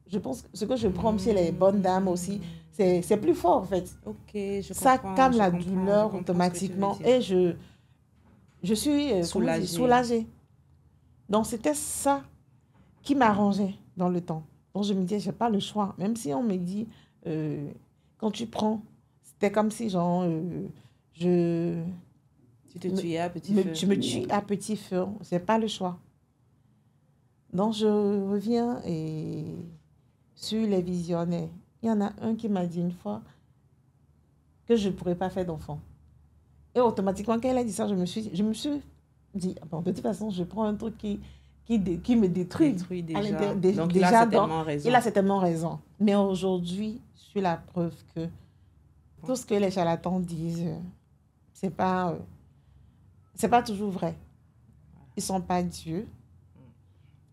Je pense que ce que je prends chez les bonnes dames aussi, c'est plus fort en fait. Ok, je comprends. Ça calme la douleur automatiquement et je suis soulagée. Donc c'était ça qui m'arrangeait dans le temps. Donc je me disais, j'ai pas le choix. Même si on me dit... quand tu prends, c'était comme si genre tu te tuais à petit feu. Tu me tues à petit feu. C'est pas le choix. Donc je reviens sur les visionnaires. Il y en a un qui m'a dit une fois, que je ne pourrais pas faire d'enfant. Et automatiquement, quand elle a dit ça, je me suis dit, bon, de toute façon, je prends un truc qui me détruit. Déjà. Donc il a certainement raison. Il a certainement raison. Mais aujourd'hui, je suis la preuve que tout ce que les charlatans disent, c'est pas toujours vrai. Ils ne sont pas Dieu.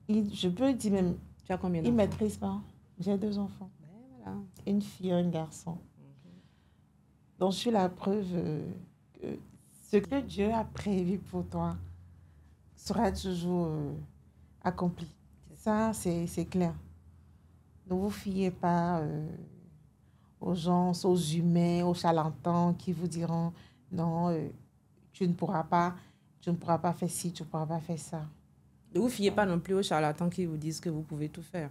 Je peux dire même, tu as combien d'enfants? Ils ne maîtrisent pas. J'ai 2 enfants. Voilà. Une fille et un garçon. Donc, je suis la preuve que ce que Dieu a prévu pour toi sera toujours accompli. Ça, c'est clair. Ne vous fiez pas aux gens, aux humains, aux charlatans qui vous diront non, tu ne pourras pas faire ci, tu ne pourras pas faire ça. Ne vous fiez pas non plus aux charlatans qui vous disent que vous pouvez tout faire.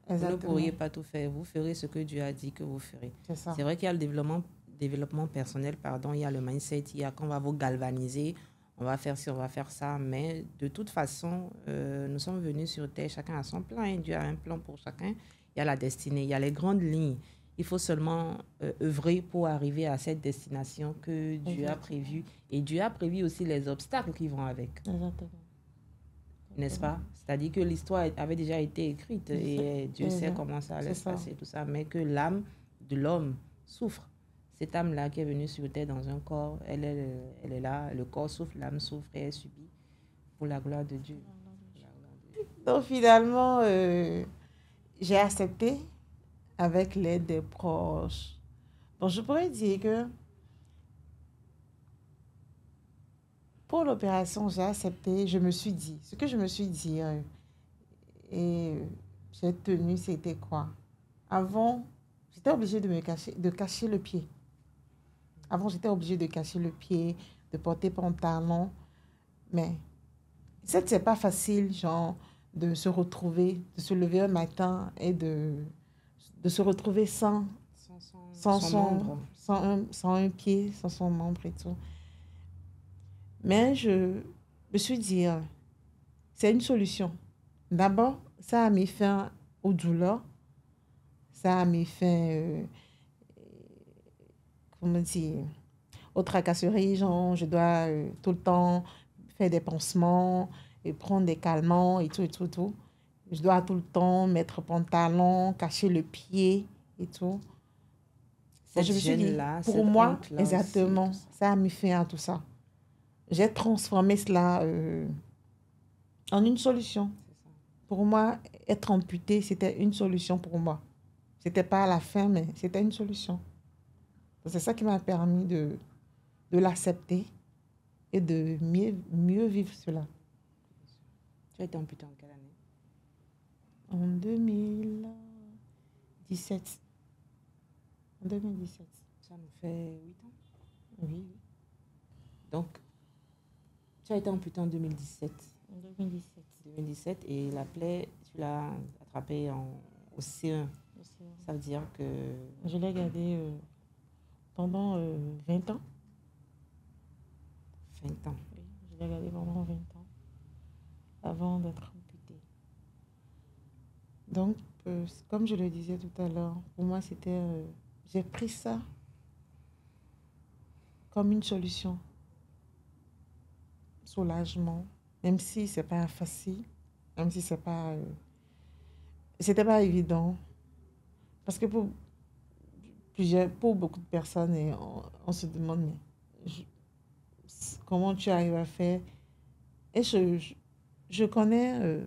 Exactement. Vous ne pourriez pas tout faire. Vous ferez ce que Dieu a dit que vous ferez. C'est vrai qu'il y a le développement personnel, il y a le mindset, il y a qu'on va vous galvaniser, on va faire ci, on va faire ça. Mais de toute façon, nous sommes venus sur Terre, chacun a son plan. Dieu a un plan pour chacun. Il y a la destinée, il y a les grandes lignes. Il faut seulement œuvrer pour arriver à cette destination que Dieu a prévue. Et Dieu a prévu aussi les obstacles qui vont avec. Exactement. N'est-ce pas? C'est-à-dire que l'histoire avait déjà été écrite et Dieu sait comment ça allait se passer, tout ça. Mais que l'âme de l'homme souffre. Cette âme-là qui est venue sur terre dans un corps, elle est là, le corps souffre, l'âme souffre et elle subit pour la gloire de Dieu. Donc finalement, j'ai accepté avec l'aide des proches. Donc je pourrais dire que pour l'opération, j'ai accepté, je me suis dit, ce que je me suis dit et j'ai tenu, c'était quoi? Avant, j'étais obligée de cacher le pied. Avant, j'étais obligée de cacher le pied, de porter pantalon. Mais c'est pas facile, genre, de se retrouver, de se lever un matin et de se retrouver sans un pied, sans son membre et tout. Mais je me suis dit, c'est une solution. D'abord, ça a mis fin aux douleurs. Ça a mis fin, aux tracasseries. Genre, je dois tout le temps faire des pansements et prendre des calmants et tout. Je dois tout le temps mettre pantalon, cacher le pied et tout. Je me suis dit, pour moi, exactement, aussi, ça a mis fin à tout ça. J'ai transformé cela en une solution. Pour moi, être amputée, c'était une solution pour moi. Ce n'était pas à la fin, mais c'était une solution. C'est ça qui m'a permis de l'accepter et de mieux vivre cela. Tu as été amputée en quelle année? En 2017. En 2017. Ça nous fait 8 ans? Oui. Donc, tu as été amputée en 2017. En 2017. 2017 et la plaie, tu l'as attrapée au C1. Ça veut dire que... Je l'ai gardée pendant 20 ans. 20 ans. Oui, je l'ai gardée pendant 20 ans avant d'être amputée. Donc, comme je le disais tout à l'heure, pour moi, c'était... j'ai pris ça comme une solution. Soulagement. Même si ce n'est pas facile, même si ce n'est pas... c'était pas évident. Parce que pour beaucoup de personnes, on se demande, mais comment tu arrives à faire? Et je connais,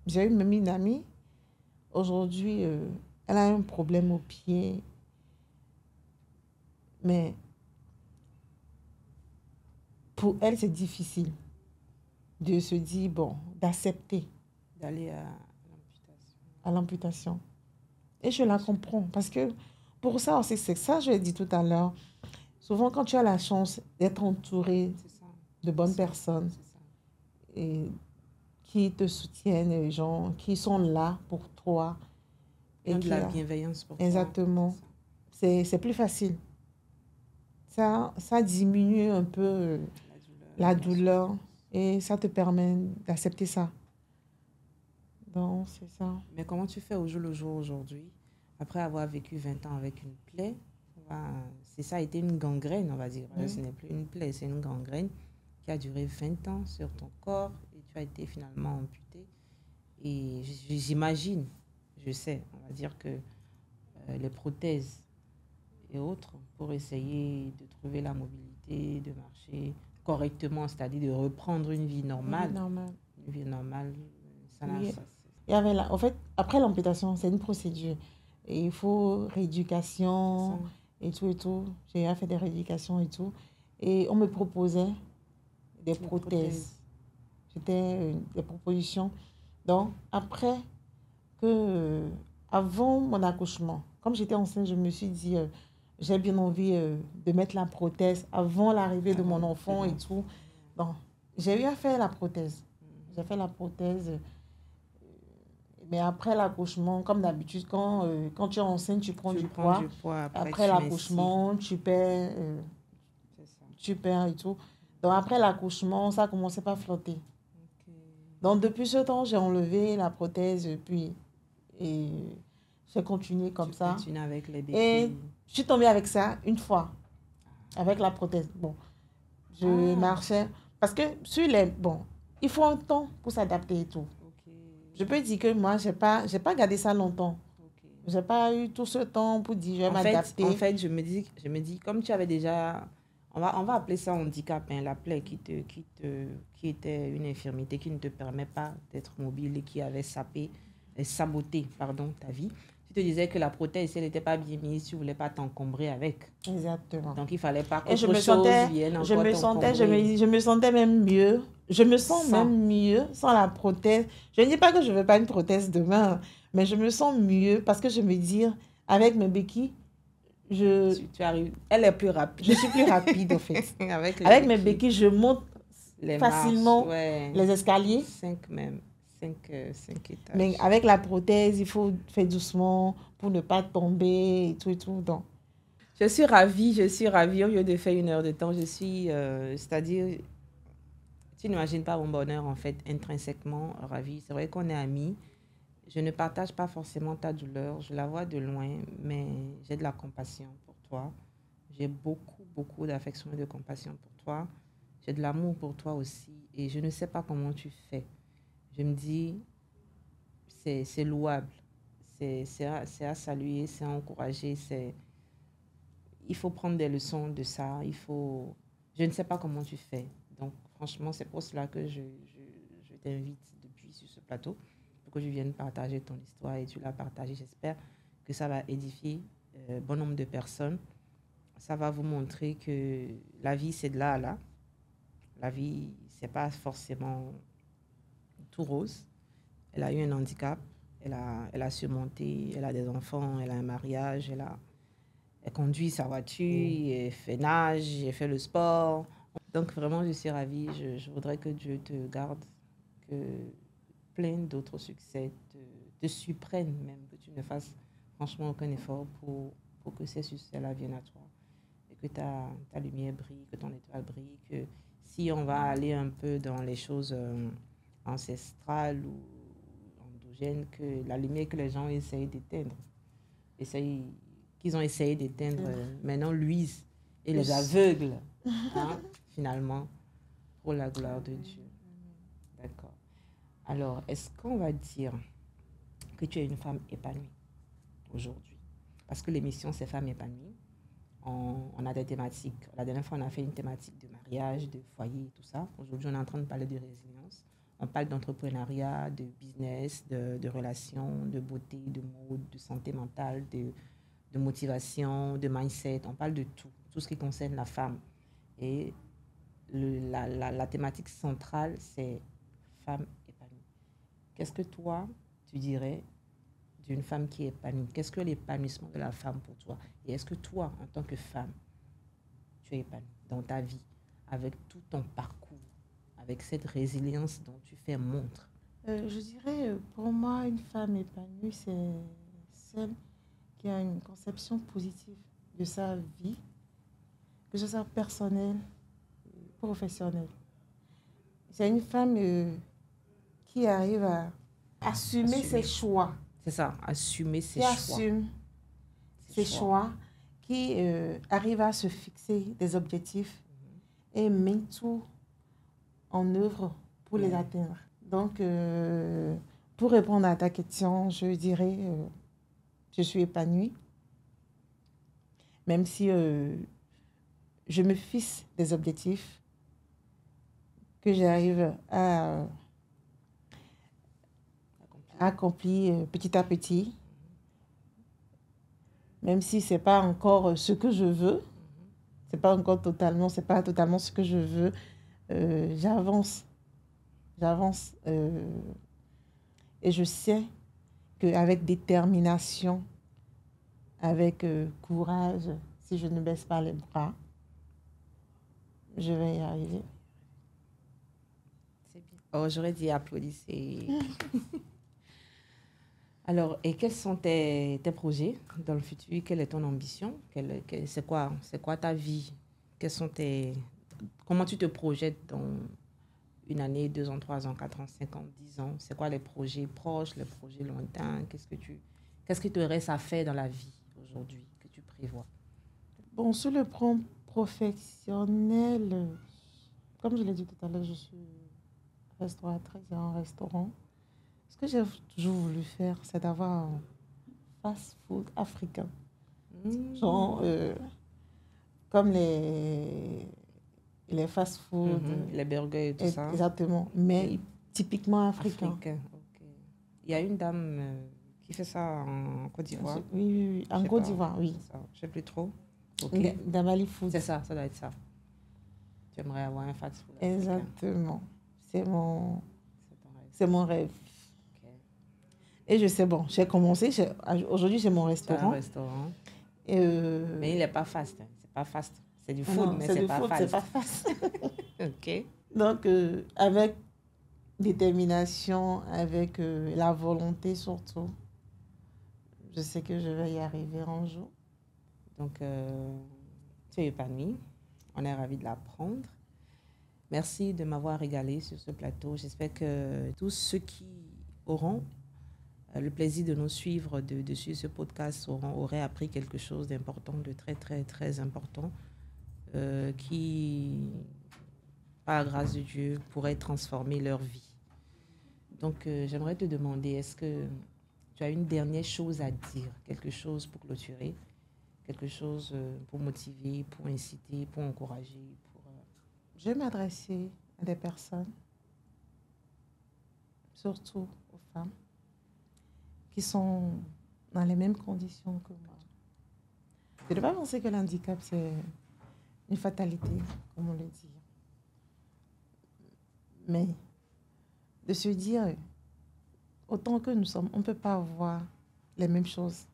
j'ai eu même une amie, aujourd'hui, elle a un problème au pied, mais pour elle, c'est difficile de se dire, bon, d'accepter. D'aller à l'amputation. Et je la comprends, parce que pour ça aussi, c'est ça, je l'ai dit tout à l'heure, souvent quand tu as la chance d'être entouré de bonnes personnes et qui te soutiennent, les gens qui sont là pour toi. Et de la bienveillance pour toi. Exactement. C'est plus facile. Ça diminue un peu la douleur et ça te permet d'accepter ça. Donc, c'est ça. Mais comment tu fais au jour le jour aujourd'hui, après avoir vécu 20 ans avec une plaie, Ça a été une gangrène, on va dire. Oui. Ce n'est plus une plaie, c'est une gangrène qui a duré 20 ans sur ton corps et tu as été finalement amputé. Et j'imagine, je sais, on va dire que les prothèses et autres pour essayer de trouver la mobilité, de marcher correctement, c'est-à-dire de reprendre une vie normale. Une vie normale, ça n'a Oui. ça. Il y avait en fait, après l'amputation, c'est une procédure. Et il faut rééducation et tout et tout. J'ai fait des rééducations et tout. Et on me proposait des prothèses. C'était des propositions. Donc, après avant mon accouchement, comme j'étais enceinte, je me suis dit, j'ai bien envie de mettre la prothèse avant l'arrivée de mon enfant et tout. Donc, j'ai eu à faire la prothèse. J'ai fait la prothèse. Mais après l'accouchement, comme d'habitude, quand tu es enceinte, tu prends du poids. Après l'accouchement, tu perds et tout. Donc, après l'accouchement, ça a commencé par flotter. Okay. Donc, depuis ce temps, j'ai enlevé la prothèse, puis j'ai continué comme ça. Continues avec les béquilles. Et je suis tombée avec ça une fois, avec la prothèse. Bon, je marchais. Parce que il faut un temps pour s'adapter et tout. Je peux dire que moi, je n'ai pas gardé ça longtemps. Okay. Je n'ai pas eu tout ce temps pour dire je vais m'adapter. En fait, je me dis, comme tu avais déjà, on va appeler ça handicap, hein, la plaie qui était une infirmité qui ne te permet pas d'être mobile et qui avait saboté ta vie. Tu te disais que la prothèse, si elle n'était pas bien mise, tu ne voulais pas t'encombrer avec. Exactement. Donc, il ne fallait pas que je me sentais même mieux. Je me sens même mieux sans la prothèse. Je ne dis pas que je ne veux pas une prothèse demain, mais je me sens mieux parce que je me dis, avec mes béquilles, tu arrives. Elle est plus rapide. Je suis plus rapide, en fait. avec mes béquilles, je monte facilement les escaliers. 5 étages. Mais avec la prothèse, il faut faire doucement pour ne pas tomber et tout. Donc. Je suis ravie. Au lieu de faire 1 heure de temps, c'est-à-dire, tu n'imagines pas mon bonheur, en fait, intrinsèquement ravie. C'est vrai qu'on est amis. Je ne partage pas forcément ta douleur. Je la vois de loin, mais j'ai de la compassion pour toi. J'ai beaucoup d'affection et de compassion pour toi. J'ai de l'amour pour toi aussi. Et je ne sais pas comment tu fais. Je me dis, c'est louable. C'est à saluer, c'est à encourager. Il faut prendre des leçons de ça. Je ne sais pas comment tu fais. Donc, franchement, c'est pour cela que je t'invite depuis sur ce plateau pour que je vienne partager ton histoire et tu l'as partagée. J'espère que ça va édifier bon nombre de personnes. Ça va vous montrer que la vie, c'est de là à là. La vie, c'est pas forcément tout rose. Elle a eu un handicap. Elle a surmonté. Elle a des enfants. Elle a un mariage. Elle conduit sa voiture. Elle fait nage. Elle fait le sport. Donc, vraiment, je suis ravie. Je voudrais que Dieu te garde, que plein d'autres succès te surprennent, même que tu ne fasses franchement aucun effort pour que ces succès-là viennent à toi. Et que ta lumière brille, que ton étoile brille, que si on va aller un peu dans les choses ancestrales ou endogènes, que la lumière que les gens essayent d'éteindre, qu'ils ont essayé d'éteindre, maintenant luise et les aveugle, finalement, pour la gloire de Dieu. D'accord. Alors, est-ce qu'on va dire que tu es une femme épanouie aujourd'hui? Parce que l'émission, c'est Femmes épanouies. On a des thématiques. La dernière fois, on a fait une thématique de mariage, de foyer, tout ça. Aujourd'hui, on est en train de parler de résilience. On parle d'entrepreneuriat, de business, de relations, de beauté, de mode, de santé mentale, de motivation, de mindset. On parle de tout ce qui concerne la femme. Et la thématique centrale, c'est femme épanouie. Qu'est-ce que toi, tu dirais d'une femme qui est épanouie? Qu'est-ce que l'épanouissement de la femme pour toi? Et est-ce que toi, en tant que femme, tu es épanouie dans ta vie, avec tout ton parcours, avec cette résilience dont tu fais montre? Je dirais, pour moi, une femme épanouie, c'est celle qui a une conception positive de sa vie, que ce soit personnelle, professionnelle. C'est une femme qui arrive à assumer ses choix. C'est ça, assumer ses choix. Assume ses choix, qui arrive à se fixer des objectifs et met tout en œuvre pour les atteindre. Donc, pour répondre à ta question, je dirais, je suis épanouie, même si je me fixe des objectifs que j'arrive à accomplir petit à petit, même si ce n'est pas encore ce que je veux, c'est pas totalement ce que je veux, j'avance. Et je sais qu'avec détermination, avec courage, si je ne baisse pas les bras, je vais y arriver. C'est bien. Oh, j'aurais dit applaudissez. Alors, et quels sont tes projets dans le futur? Quelle est ton ambition? C'est quoi ta vie? Comment tu te projettes dans une année, 2 ans, 3 ans, 4 ans, 5 ans, 10 ans? C'est quoi les projets proches, les projets lointains? Qu'est-ce que tu aurais à faire dans la vie aujourd'hui que tu prévois? Bon, sur le plan professionnel, comme je l'ai dit tout à l'heure, je suis restauratrice dans un restaurant. Ce que j'ai toujours voulu faire, c'est d'avoir un fast-food africain. Genre, comme les fast-food. Les burgers et tout ça. Exactement, mais typiquement africain. Okay. Il y a une dame qui fait ça en Côte d'Ivoire. Oui, en Côte d'Ivoire, oui. Je ne sais plus trop. Okay. Damali Food. C'est ça doit être ça. Tu aimerais avoir un fast-food africain. Exactement. C'est mon rêve. Et je sais, bon, j'ai commencé, aujourd'hui j'ai mon restaurant. Un restaurant. Mais il n'est pas fast, c'est pas fast. C'est du food, mais c'est pas fast. C'est pas fast. Ok. Donc, avec détermination, avec la volonté surtout, je sais que je vais y arriver un jour. Donc, tu es épanouie. On est ravis de l'apprendre. Merci de m'avoir régalé sur ce plateau. J'espère que tous ceux qui auront le plaisir de nous suivre dessus ce podcast auraient appris quelque chose d'important, de très, très, très important, qui, par la grâce de Dieu, pourrait transformer leur vie. Donc, j'aimerais te demander, est-ce que tu as une dernière chose à dire, quelque chose pour clôturer, quelque chose pour motiver, pour inciter, pour encourager Je vais m'adresser à des personnes, surtout aux femmes, qui sont dans les mêmes conditions que moi. Je ne pas penser que l'handicap, c'est une fatalité, comme on le dit. Mais de se dire, autant que nous sommes, on ne peut pas avoir les mêmes choses.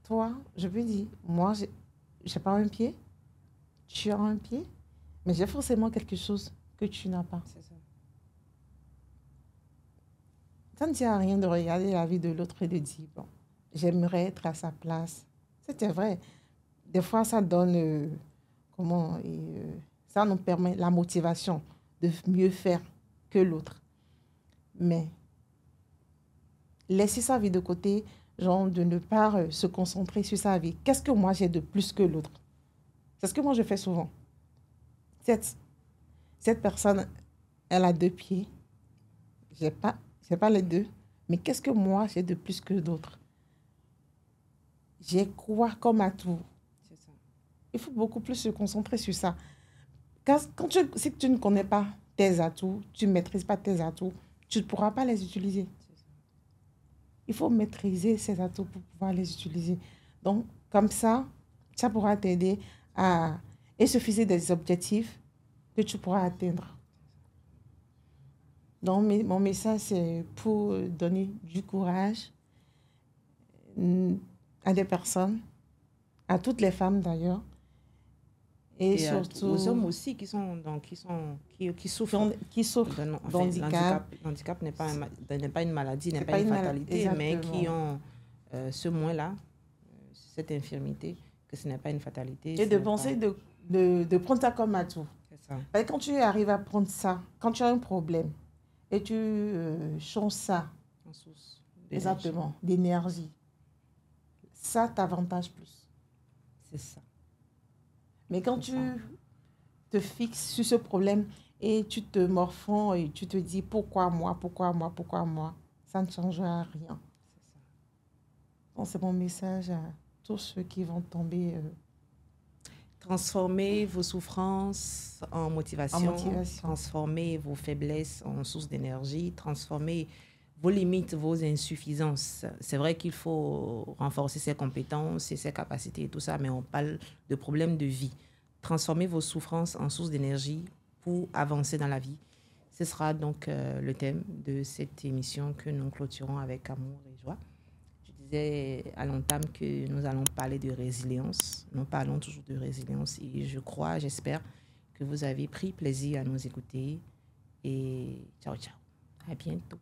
Toi, je peux dire, moi, je n'ai pas un pied, tu as un pied, mais j'ai forcément quelque chose que tu n'as pas. C'est ça. Ça ne tient à rien de regarder la vie de l'autre et de dire, bon, j'aimerais être à sa place. C'était vrai. Des fois, ça donne, ça nous permet la motivation de mieux faire que l'autre. Mais laisser sa vie de côté, genre de ne pas se concentrer sur sa vie. Qu'est-ce que moi j'ai de plus que l'autre? C'est ce que moi je fais souvent. Cette personne, elle a 2 pieds. J'ai pas les 2. Mais qu'est-ce que moi j'ai de plus que d'autres? J'ai quoi comme atout? C'est ça. Il faut beaucoup plus se concentrer sur ça. Si tu ne connais pas tes atouts, tu ne maîtrises pas tes atouts, tu ne pourras pas les utiliser. Il faut maîtriser ces atouts pour pouvoir les utiliser. Donc, comme ça pourra t'aider à se fixer des objectifs que tu pourras atteindre. Donc, mon message, c'est pour donner du courage à des personnes, à toutes les femmes d'ailleurs, et surtout aux hommes aussi qui souffrent d'handicap. L'handicap n'est pas une maladie, n'est pas une fatalité, mais qui ont ce moins-là, cette infirmité, que ce n'est pas une fatalité. Et de penser de prendre ça comme atout. C'est ça. Parce que quand tu arrives à prendre ça, quand tu as un problème, et tu changes ça, en source exactement, d'énergie, ça t'avantage plus. C'est ça. Mais quand tu te fixes sur ce problème et tu te morfonds et tu te dis pourquoi moi, ça ne changera rien. Donc, c'est mon message à tous ceux qui vont tomber Transformez vos souffrances en motivation, transformez vos faiblesses en source d'énergie, transformez vos limites, vos insuffisances. C'est vrai qu'il faut renforcer ses compétences et ses capacités et tout ça, mais on parle de problèmes de vie. Transformez vos souffrances en source d'énergie pour avancer dans la vie. Ce sera donc le thème de cette émission que nous clôturons avec amour et joie. Je disais à l'entame que nous allons parler de résilience. Nous parlons toujours de résilience et je crois, j'espère que vous avez pris plaisir à nous écouter. Et ciao, ciao. À bientôt.